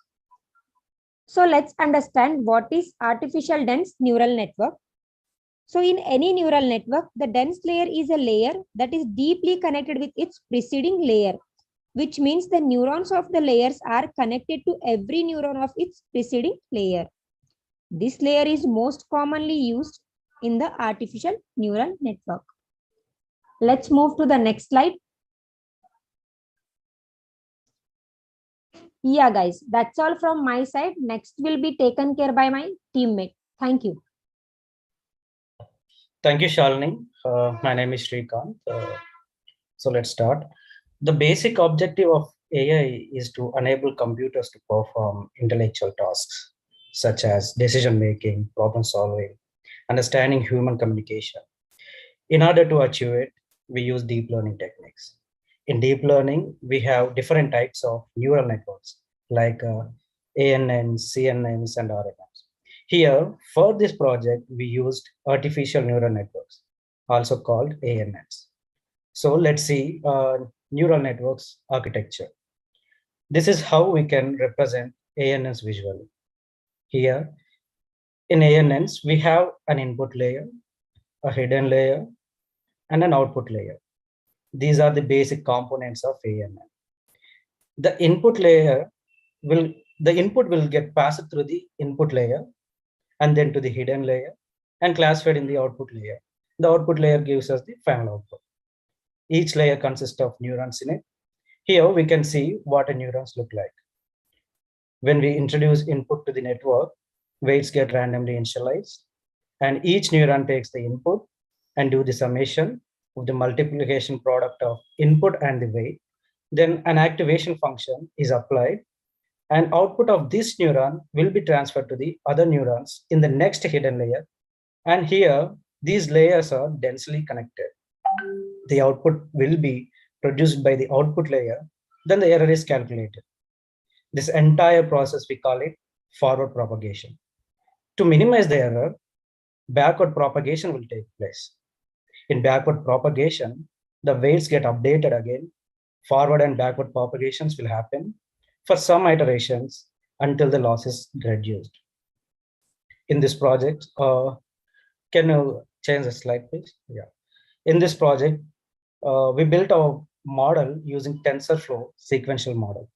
So let's understand what is artificial dense neural network. So in any neural network, the dense layer is a layer that is deeply connected with its preceding layer. which means the neurons of the layers are connected to every neuron of its preceding layer. This layer is most commonly used in the artificial neural network. Let's move to the next slide. Yeah, guys, that's all from my side. Next will be taken care by my teammate. Thank you. Thank you, Shalini. My name is Srikanth. So let's start. The basic objective of AI is to enable computers to perform intellectual tasks such as decision making, problem solving, understanding human communication. In order to achieve it, we use deep learning techniques. In deep learning, we have different types of neural networks like ANNs, CNNs, and RNNs. Here, for this project, we used artificial neural networks, also called ANNs. So let's see neural networks architecture. This is how we can represent ANNs visually. Here, in ANNs, we have an input layer, a hidden layer, and an output layer. These are the basic components of ANN. The input will get passed through the input layer and then to the hidden layer and classified in the output layer. The output layer gives us the final output. Each layer consists of neurons in it. Here we can see what a neurons look like. When we introduce input to the network, weights get randomly initialized, and each neuron takes the input and do the summation of the multiplication product of input and the weight. Then an activation function is applied, and output of this neuron will be transferred to the other neurons in the next hidden layer. And here, these layers are densely connected. The output will be produced by the output layer, then the error is calculated. This entire process, we call it forward propagation. To minimize the error, backward propagation will take place. In backward propagation, the weights get updated again. Forward and backward propagations will happen for some iterations until the loss is reduced. In this project, can you change the slide, please? Yeah. In this project, we built our model using TensorFlow sequential model.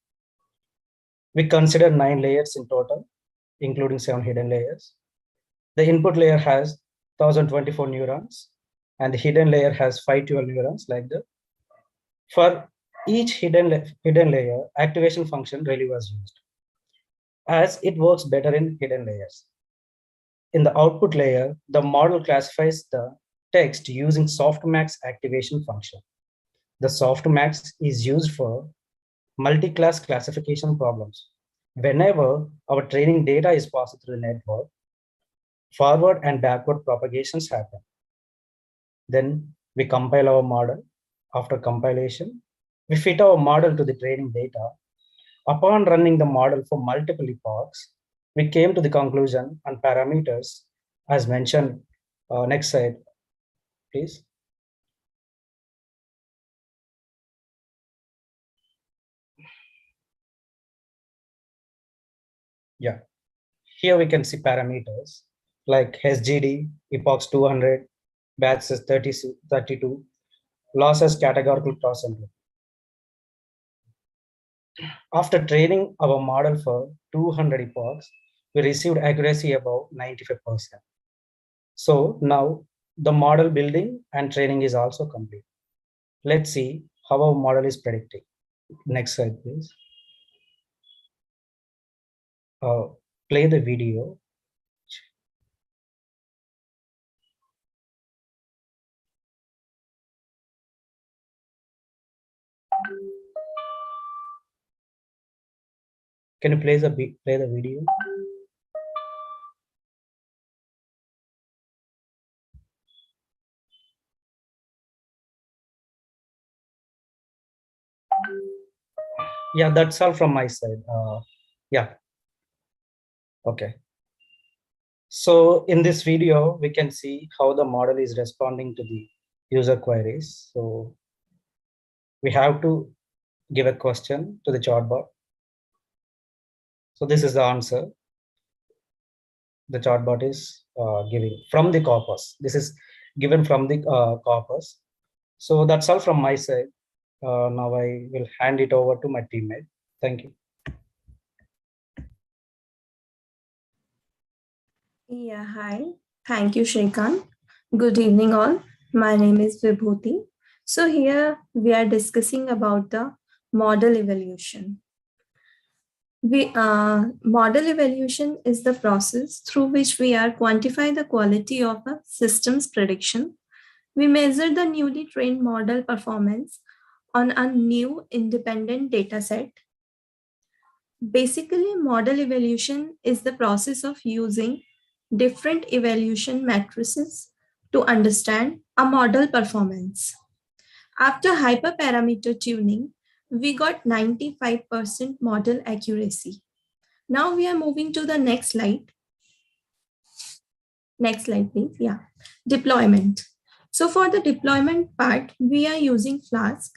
We consider 9 layers in total, including 7 hidden layers. The input layer has 1024 neurons, and the hidden layer has 512 neurons like that. For each hidden layer, activation function really was used, as it works better in hidden layers. In the output layer, the model classifies the text using softmax activation function. The softmax is used for multi-class classification problems. Whenever our training data is passed through the network, forward and backward propagations happen. Then we compile our model. After compilation, we fit our model to the training data. Upon running the model for multiple epochs, we came to the conclusion on parameters as mentioned. Next slide, please. Yeah, here we can see parameters like SGD, epochs 200, batches 32, losses categorical cross entropy. After training our model for 200 epochs, we received accuracy above 95%. So now the model building and training is also complete. Let's see how our model is predicting. Next slide, please. Play the video. Can you play the video? Yeah, that's all from my side. Yeah. Okay. So in this video, we can see how the model is responding to the user queries. So we have to give a question to the chatbot. So this is the answer the chatbot is giving from the corpus. This is given from the corpus. So that's all from my side. Now I will hand it over to my teammate. Thank you. Yeah, hi. Thank you, Shrikant. Good evening, all. My name is Vibhuti. So here we are discussing about the model evaluation. Model evaluation is the process through which we are quantify the quality of a system's prediction. We measure the newly trained model performance on a new independent data set. Basically, model evaluation is the process of using different evaluation matrices to understand a model performance. After hyperparameter tuning, we got 95% model accuracy. Now we are moving to the next slide. Next slide, please. Yeah. Deployment. So for the deployment part, we are using Flask.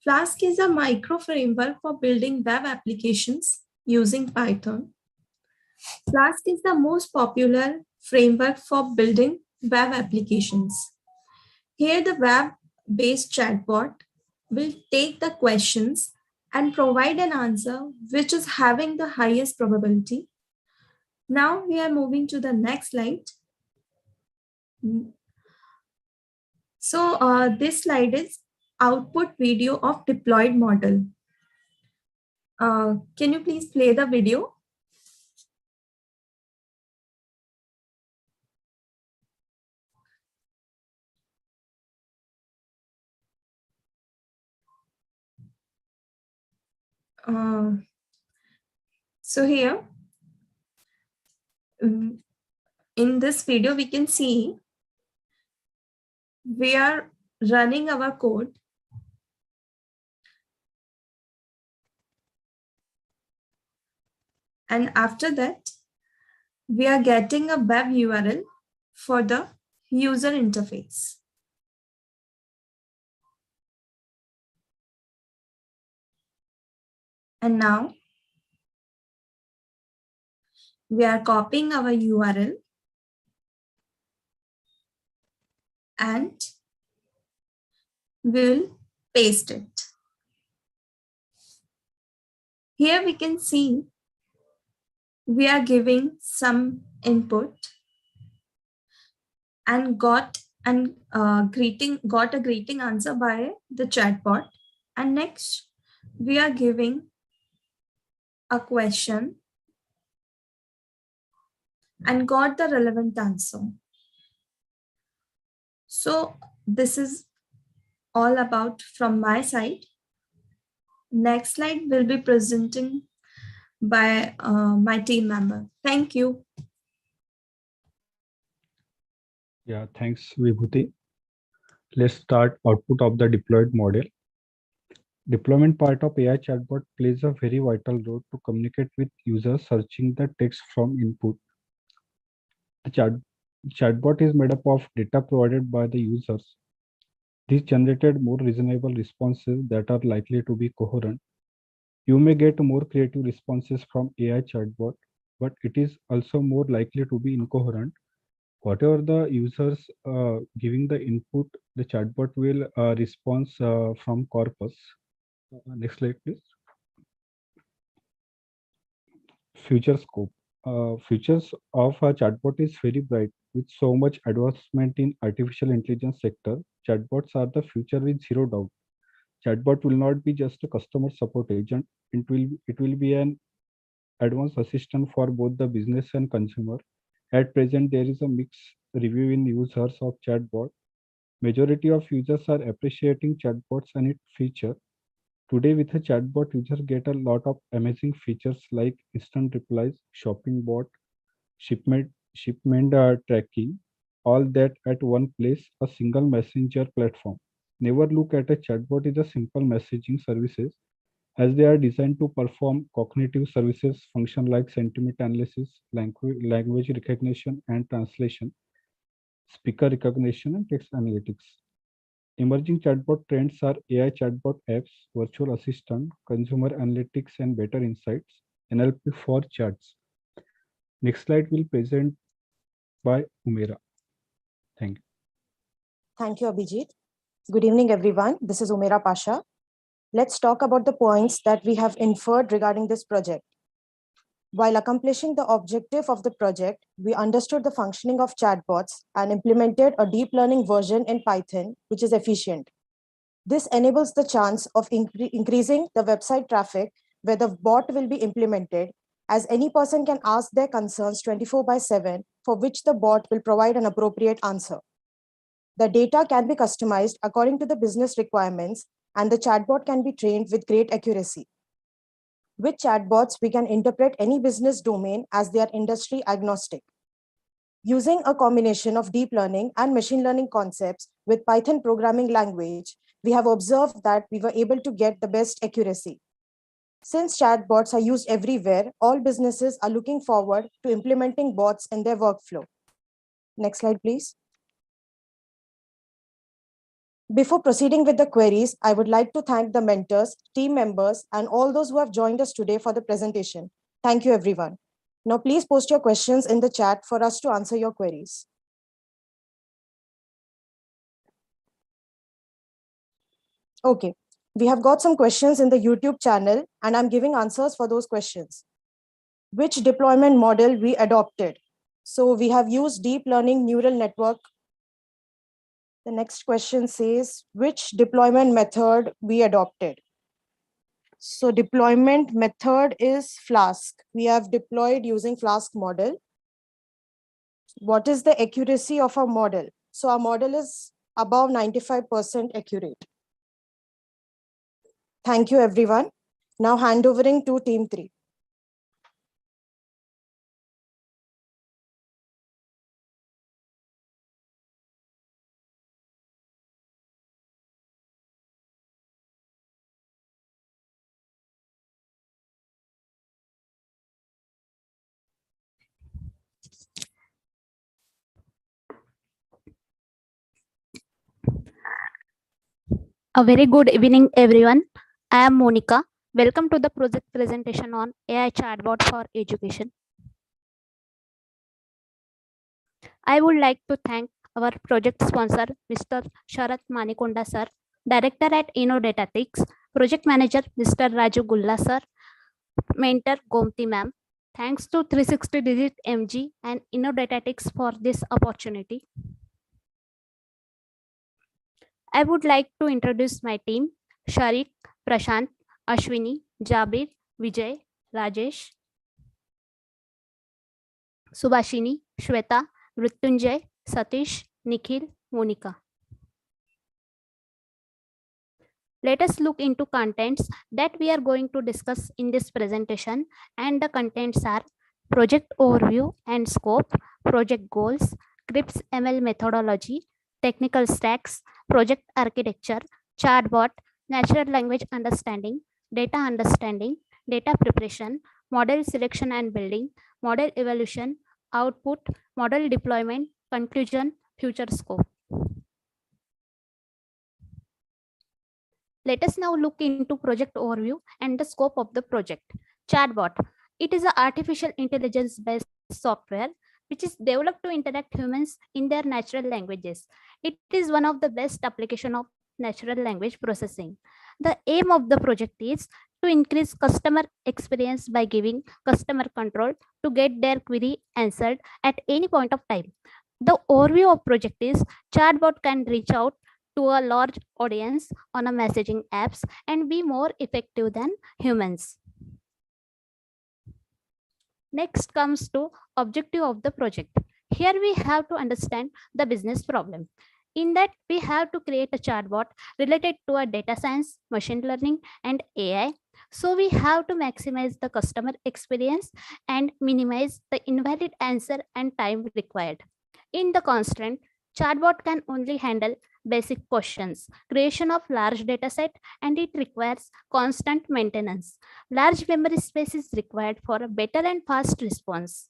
Flask is a micro framework for building web applications using Python. Flask is the most popular framework for building web applications. Here, the web-based chatbot will take the questions and provide an answer which is having the highest probability. Now we are moving to the next slide. So this slide is output video of deployed model. Can you please play the video? So here, in this video, we can see we are running our code. And after that, we are getting a web URL for the user interface. And now we are copying our URL and we'll paste it. Here we can see we are giving some input and got a greeting answer by the chatbot. And next we are giving a question and got the relevant answer. So this is all about from my side. Next slide will be presenting by my team member. Thank you. Yeah, thanks, Vibhuti. Let's start output of the deployed model. Deployment part of AI chatbot plays a very vital role to communicate with users searching the text from input. The chatbot is made up of data provided by the users. This generated more reasonable responses that are likely to be coherent. You may get more creative responses from AI chatbot, but it is also more likely to be incoherent. Whatever the users giving the input, the chatbot will respond from corpus. Next slide, please. Future scope. Futures of a chatbot is very bright. With so much advancement in artificial intelligence sector, chatbots are the future with zero doubt. Chatbot will not be just a customer support agent. It will be an advanced assistant for both the business and consumer. At present, there is a mixed review in users of chatbot. Majority of users are appreciating chatbots and its feature. Today, with a chatbot, users get a lot of amazing features like instant replies, shopping bot, shipment tracking, all that at one place, a single messenger platform. Never look at a chatbot as a simple messaging services, as they are designed to perform cognitive services function like sentiment analysis, language recognition and translation, speaker recognition, and text analytics. Emerging chatbot trends are AI chatbot apps, virtual assistant, consumer analytics, and better insights, NLP for chats. Next slide will present by Umera. Thank you. Thank you, Abhijit. Good evening, everyone. This is Umera Pasha. Let's talk about the points that we have inferred regarding this project. While accomplishing the objective of the project, we understood the functioning of chatbots and implemented a deep learning version in Python, which is efficient. This enables the chance of increasing the website traffic where the bot will be implemented, as any person can ask their concerns 24/7, for which the bot will provide an appropriate answer. The data can be customized according to the business requirements, and the chatbot can be trained with great accuracy. With chatbots, we can interpret any business domain as they are industry agnostic. Using a combination of deep learning and machine learning concepts with Python programming language, we have observed that we were able to get the best accuracy. Since chatbots are used everywhere, all businesses are looking forward to implementing bots in their workflow. Next slide, please. Before proceeding with the queries, I would like to thank the mentors, team members, and all those who have joined us today for the presentation. Thank you, everyone. Now, please post your questions in the chat for us to answer your queries. Okay, we have got some questions in the YouTube channel, and I'm giving answers for those questions. Which deployment model we adopted? So we have used deep learning neural network. The next question says, which deployment method we adopted? So deployment method is Flask. We have deployed using Flask model. What is the accuracy of our model? So our model is above 95% accurate. Thank you, everyone. Now handovering to team 3. A very good evening, everyone. I am Monica. Welcome to the project presentation on AI chatbot for education. I would like to thank our project sponsor, Mr. Sharath Manikonda sir, Director at Innodatatics, Project Manager, Mr. Raju Gulla sir, Mentor Gomti ma'am. Thanks to 360 Digit MG and Innodatatics for this opportunity. I would like to introduce my team: Sharik, Prashant, Ashwini, Jabir, Vijay, Rajesh, Subhashini, Shweta, Mrityunjay, Satish, Nikhil, Monica. Let us look into contents that we are going to discuss in this presentation, and the contents are project overview and scope, project goals, CRIPS ML methodology, technical stacks, project architecture, chatbot, natural language understanding, data preparation, model selection and building, model evolution, output, model deployment, conclusion, future scope. Let us now look into project overview and the scope of the project. Chatbot. It is an artificial intelligence-based software which is developed to interact humans in their natural languages. It is one of the best applications of natural language processing. The aim of the project is to increase customer experience by giving customer control to get their query answered at any point of time. The overview of project is chatbot can reach out to a large audience on a messaging apps and be more effective than humans. Next comes to objective of the project. Here we have to understand the business problem. In that, we have to create a chatbot related to a data science, machine learning, and AI. So we have to maximize the customer experience and minimize the invalid answer and time required. In the constraint, chatbot can only handle basic questions, creation of large data set, and it requires constant maintenance. Large memory space is required for a better and fast response.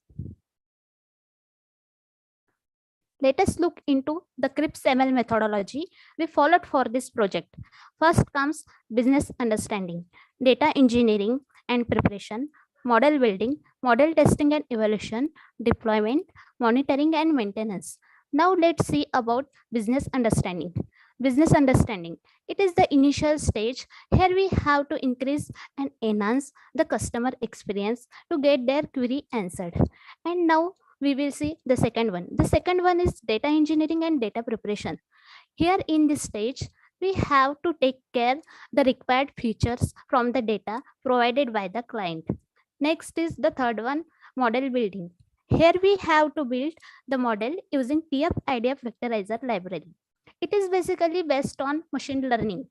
Let us look into the CRIPS ML methodology we followed for this project. First comes business understanding, data engineering and preparation, model building, model testing and evaluation, deployment, monitoring and maintenance. Now let's see about business understanding. Business understanding. It is the initial stage. Here we have to increase and enhance the customer experience to get their query answered. And now we will see the second one. The second one is data engineering and data preparation. Here in this stage, we have to take care the required features from the data provided by the client. Next is the third one, model building. Here we have to build the model using TF IDF vectorizer library. It is basically based on machine learning.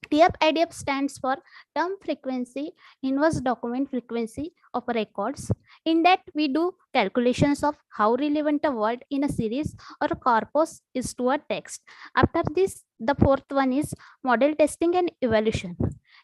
TF IDF stands for term frequency, inverse document frequency of records. In that, we do calculations of how relevant a word in a series or a corpus is to a text. After this, the fourth one is model testing and evaluation.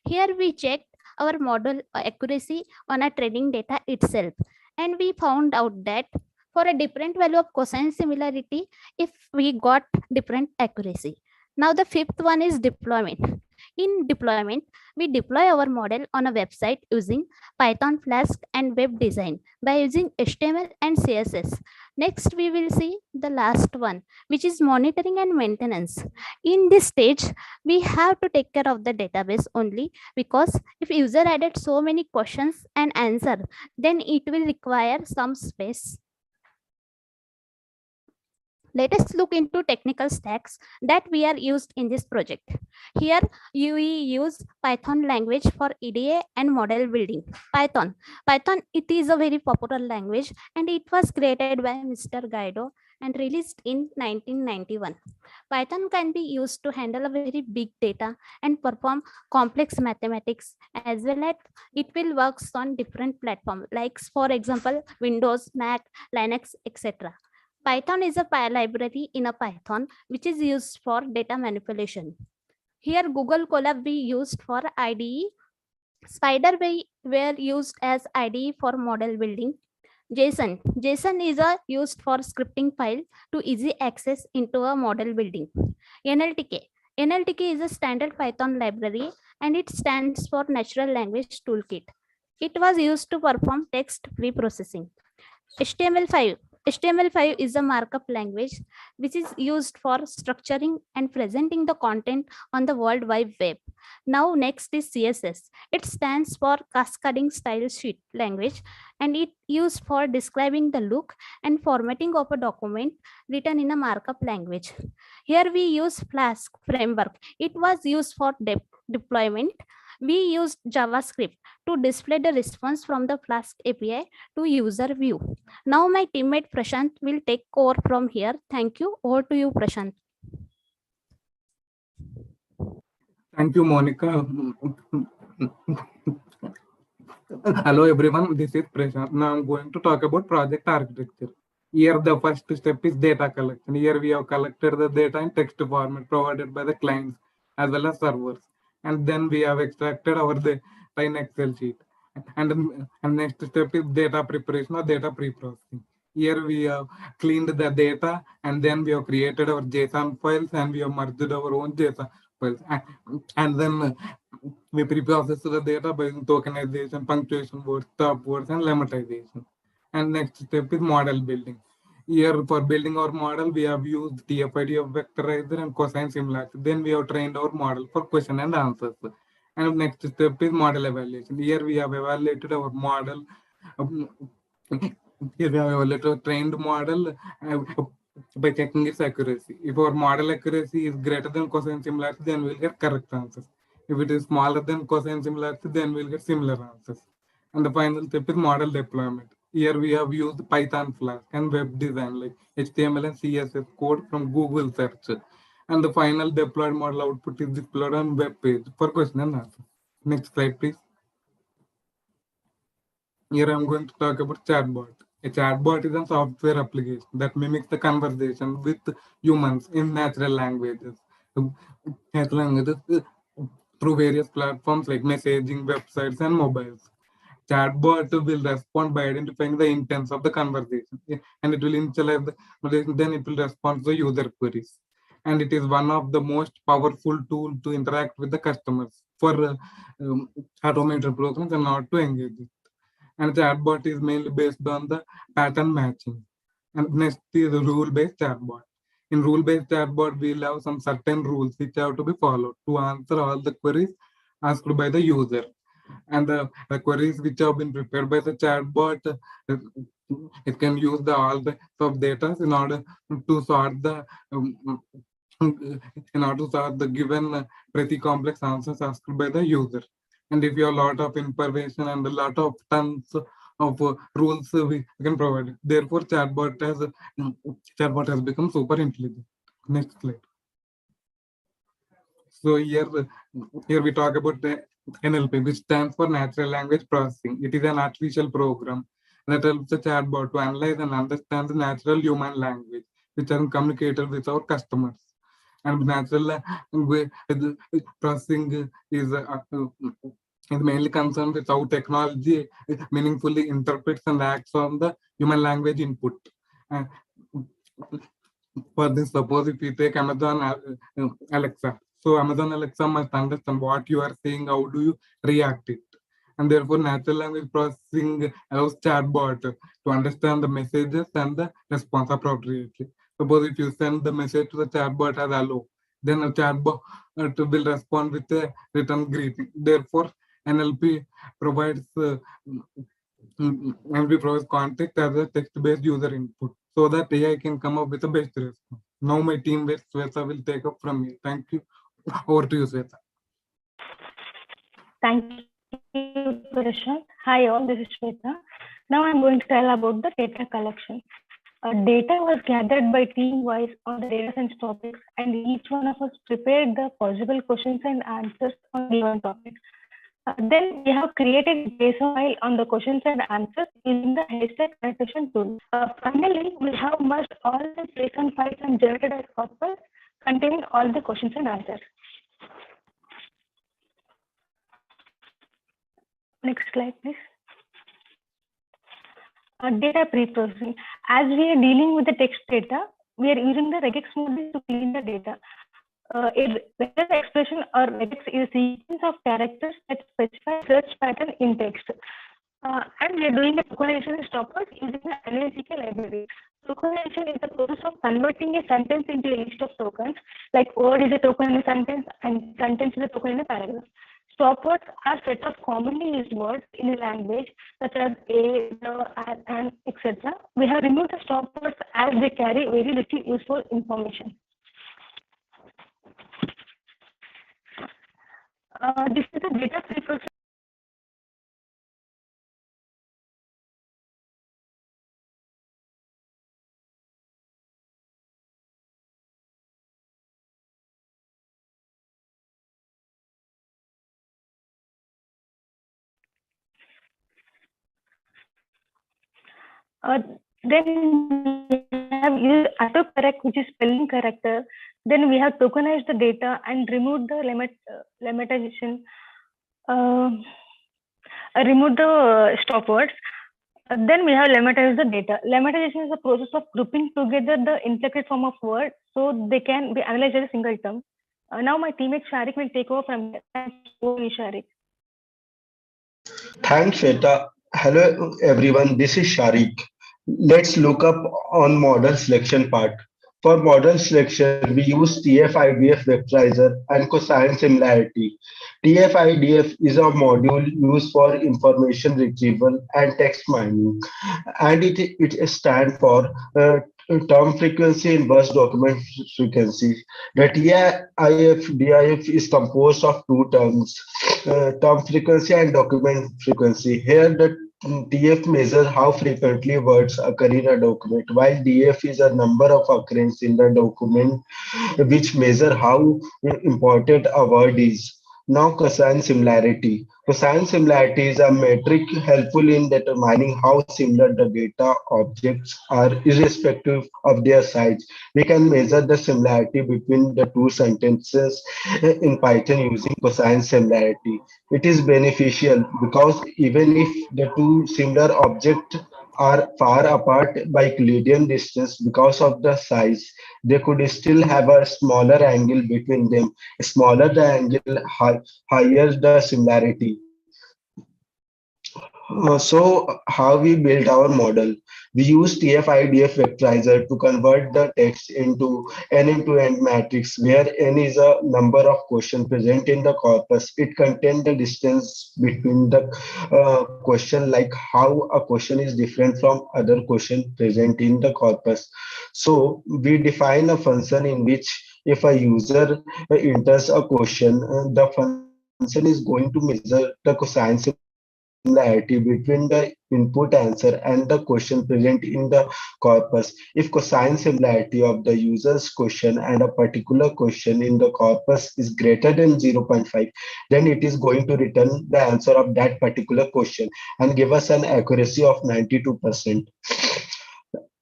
Here we checked our model accuracy on a training data itself, and we found out that for a different value of cosine similarity, if we got different accuracy. Now the fifth one is deployment. In deployment, we deploy our model on a website using Python, Flask, and web design by using HTML and CSS. Next, we will see the last one, which is monitoring and maintenance. In this stage, we have to take care of the database only, because if user added so many questions and answer, then it will require some space. Let us look into technical stacks that we are used in this project. Here we use Python language for EDA and model building. Python, it is a very popular language, and it was created by Mr. Guido and released in 1991. Python can be used to handle a very big data and perform complex mathematics, as well as it will work on different platforms, like for example, Windows, Mac, Linux, etc. Python is a library in a Python which is used for data manipulation. Here Google Colab we used for IDE. Spider we were used as IDE for model building. JSON is used for scripting file to easy access into a model building. NLTK is a standard Python library, and it stands for Natural Language Toolkit. It was used to perform text pre-processing. HTML5 is a markup language which is used for structuring and presenting the content on the World Wide Web. Now next is CSS. It stands for Cascading Style Sheet language, and it used for describing the look and formatting of a document written in a markup language. Here we use Flask framework. It was used for deployment. We used JavaScript to display the response from the Flask API to user view. Now my teammate Prashant will take over from here. Thank you. Over to you, Prashant. Thank you, Monica. Hello, everyone. This is Prashant. Now I'm going to talk about project architecture. Here, the first step is data collection. Here we have collected the data in text format provided by the clients as well as servers. And then we have extracted our data in Excel sheet. And next step is data preparation or data pre-processing. Here we have cleaned the data, and then we have created our JSON files, and we have merged our own JSON files. And then we pre-process the data by tokenization, punctuation words, stop words, and lemmatization. And next step is model building. Here for building our model, we have used TF-IDF vectorizer and cosine similarity. Then we have trained our model for question and answers. And next step is model evaluation. Here we have evaluated our model. Here we have evaluated a trained model by checking its accuracy. If our model accuracy is greater than cosine similarity, then we'll get correct answers. If it is smaller than cosine similarity, then we'll get similar answers. And the final step is model deployment. Here we have used Python, Flask, and web design like HTML and CSS code from Google search. And the final deployed model output is displayed on web page for question and answer. Next slide, please. Here I'm going to talk about chatbot. A chatbot is a software application that mimics the conversation with humans in natural languages. Through various platforms like messaging, websites, and mobiles. Chatbot will respond by identifying the intents of the conversation, and it will initialize the conversation, then it will respond to the user queries. And it is one of the most powerful tools to interact with the customers for automated programs and not to engage it. And chatbot is mainly based on the pattern matching. And next is the rule-based chatbot. In rule-based chatbot, we'll have some certain rules which have to be followed to answer all the queries asked by the user. And the queries which have been prepared by the chatbot, it can use all the of data in order to sort the given pretty complex answers asked by the user. And if you have a lot of information and a lot of tons of rules, we can provide it. Therefore, chatbot has become super intelligent. Next slide. So here we talk about the NLP, which stands for Natural Language Processing. It is an artificial program that helps the chatbot to analyze and understand the natural human language, which are communicated with our customers. And natural language processing is mainly concerned with how technology meaningfully interprets and acts on the human language input. For this, suppose if you take Amazon Alexa. So Amazon Alexa must understand what you are saying, how do you react it. And therefore, natural language processing allows chatbot to understand the messages and the response appropriately. Suppose if you send the message to the chatbot as hello, then a chatbot will respond with a written greeting. Therefore, NLP provides context as a text-based user input so that AI can come up with a best response. Now my teammate Sweta will take up from me. Thank you. Over to you, Sweta. Thank you, Prashant. Hi all, this is Shweta. Now I'm going to tell about the data collection. Data was gathered by team-wise on the data science topics, and each one of us prepared the possible questions and answers on given topics. Then we have created JSON file on the questions and answers using the hashtag annotation tool. Finally, we have merged all the JSON files and generated a corpus containing all the questions and answers. Next slide, please. Data pre-processing. As we are dealing with the text data, we are using the regex model to clean the data. A regex expression or regex is a sequence of characters that specify search pattern in text. And we are doing a tokenization stoppers using the analytical library. Tokenization is the process of converting a sentence into a list of tokens, like word is a token in a sentence and sentence is a token in a paragraph. Stopwords are set of commonly used words in a language such as a, the, and, etc. We have removed the stopwords as they carry very little useful information. This is the data pre-processing. Then we have used autocorrect, which is spelling character. Then we have tokenized the data and removed the lemmatization, removed the stopwords. Then we have lemmatized the data. Lemmatization is the process of grouping together the inflected form of word so they can be analyzed as a single term. Now my teammate Sharik will take over from here. Thanks, Sharik. Thanks, Shweta. Hello, everyone. This is Sharik. Let's look up on model selection part. For model selection, we use TF-IDF vectorizer and cosine similarity. TF-IDF is a module used for information retrieval and text mining, and it stands for term frequency inverse document frequency. The TF-IDF is composed of two terms, term frequency and document frequency. Here, the TF measures how frequently words occur in a document, while DF is a number of occurrences in the document, which measure how important a word is. Now, cosine similarity. Cosine similarity is a metric helpful in determining how similar the data objects are irrespective of their size. We can measure the similarity between the two sentences in Python using cosine similarity. It is beneficial because even if the two similar objects are far apart by Euclidean distance because of the size, they could still have a smaller angle between them. Smaller the angle, higher the similarity. So how we built our model? We use TF-IDF vectorizer to convert the text into an end-to-end matrix where n is a number of questions present in the corpus. It contains the distance between the question, like how a question is different from other question present in the corpus. So we define a function in which if a user enters a question, the function is going to measure the cosine similarity between the input answer and the question present in the corpus. If cosine similarity of the user's question and a particular question in the corpus is greater than 0.5, then it is going to return the answer of that particular question and give us an accuracy of 92%.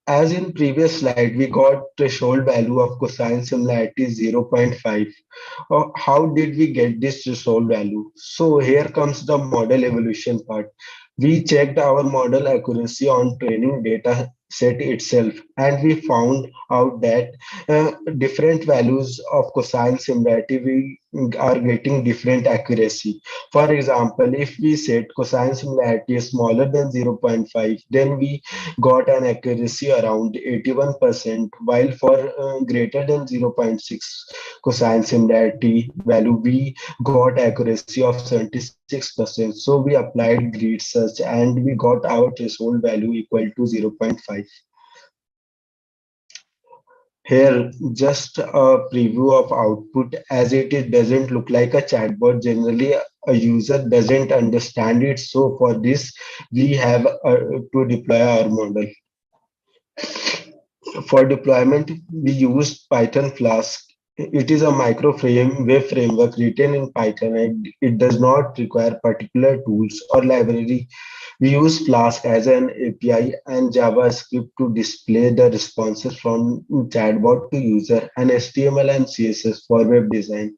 As in previous slide, we got threshold value of cosine similarity 0.5. How did we get this threshold value? So here comes the model evolution part. We checked our model accuracy on training data set itself, and we found out that different values of cosine similarity we are getting different accuracy. For example, if we set cosine similarity smaller than 0.5, then we got an accuracy around 81%, while for greater than 0.6 cosine similarity value, we got accuracy of 76%. So we applied grid search and we got our threshold value equal to 0.5. Here, just a preview of output as it doesn't look like a chatbot. Generally, a user doesn't understand it. So for this, we have to deploy our model. For deployment, we used Python Flask. It is a web framework written in Python and it does not require particular tools or library. We use Flask as an API and JavaScript to display the responses from chatbot to user and HTML and CSS for web design.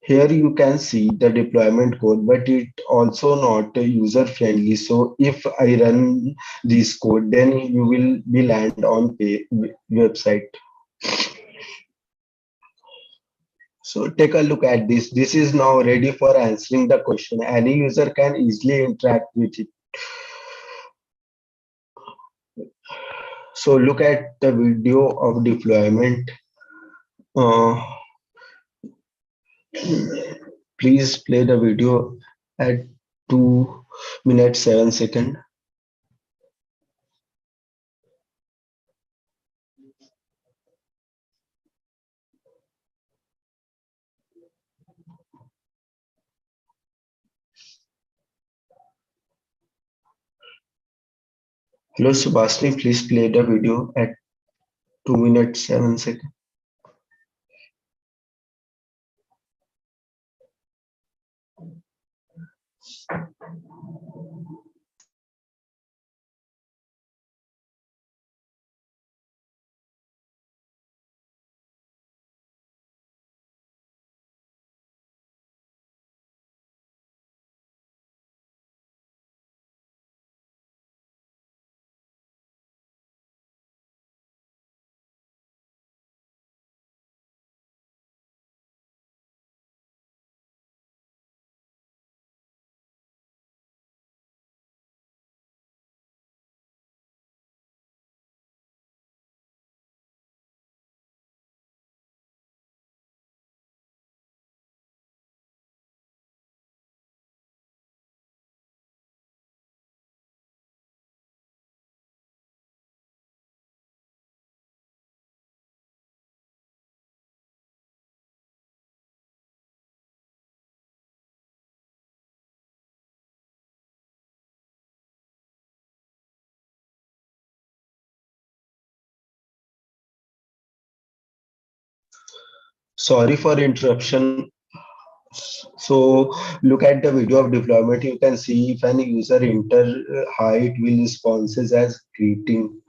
Here you can see the deployment code, but it also not user friendly. So if I run this code, then you will be land on website. So take a look at this. This is now ready for answering the question. Any user can easily interact with it. So look at the video of deployment. Please play the video at 2 minutes 7 seconds. Hello, Subhashni, please play the video at 2 minutes 7 seconds. Sorry for interruption. So look at the video of deployment. You can see if any user enter hi, it will responses as greeting.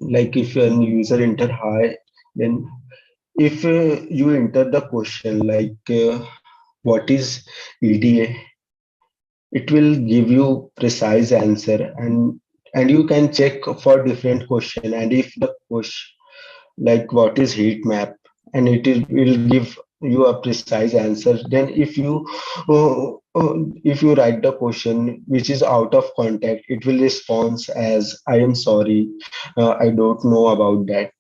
Like if a user enter hi, then if you enter the question like what is EDA, it will give you precise answer and you can check for different question. And if the question like what is heat map, and will give you a precise answer. Then if you If you write the question which is out of context, it will respond as I am sorry, I don't know about that.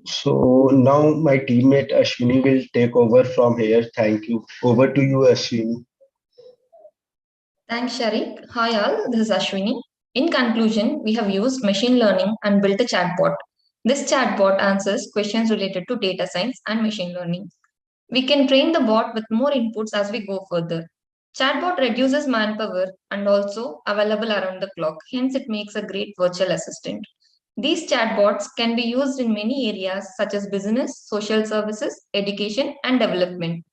So now my teammate Ashwini will take over from here. Thank you. Over to you, Ashwini. Thanks, Sharik. Hi all, this is Ashwini. In conclusion, we have used machine learning and built a chatbot. This chatbot answers questions related to data science and machine learning. We can train the bot with more inputs as we go further. Chatbot reduces manpower and also available around the clock. Hence, it makes a great virtual assistant. These chatbots can be used in many areas such as business, social services, education, and development.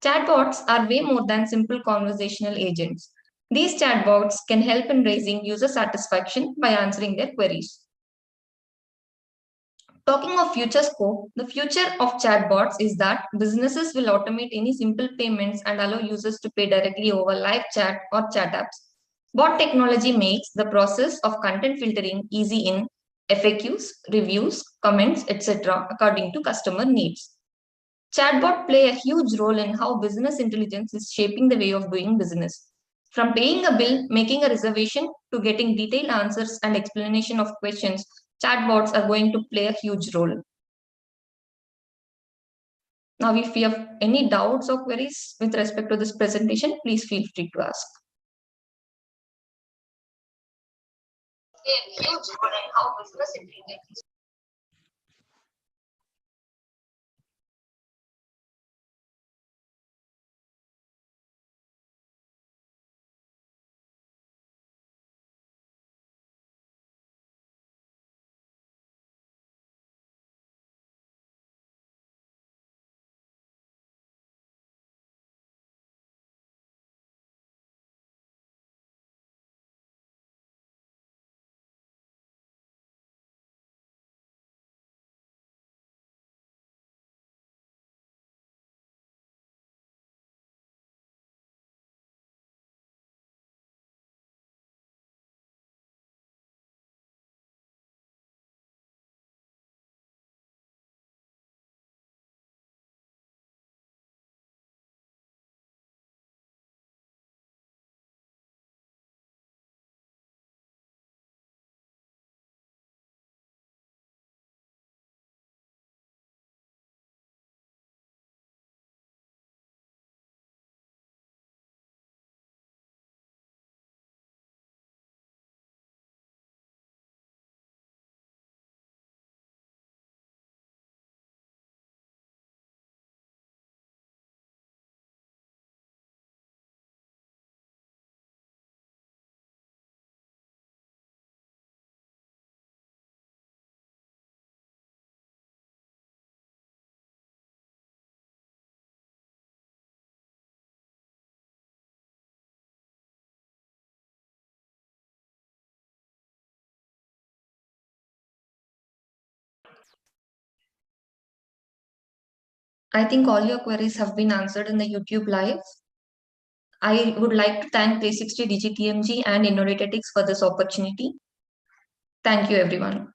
Chatbots are way more than simple conversational agents. These chatbots can help in raising user satisfaction by answering their queries. Talking of future scope, the future of chatbots is that businesses will automate any simple payments and allow users to pay directly over live chat or chat apps. Bot technology makes the process of content filtering easy in FAQs, reviews, comments, etc. according to customer needs. Chatbot play a huge role in how business intelligence is shaping the way of doing business. From paying a bill, making a reservation, to getting detailed answers and explanation of questions, chatbots are going to play a huge role. Now, if you have any doubts or queries with respect to this presentation, please feel free to ask. Play a huge role in how business intelligence. I think all your queries have been answered in the YouTube live. I would like to thank 360 DigiTMG and Innodatatics for this opportunity. Thank you, everyone.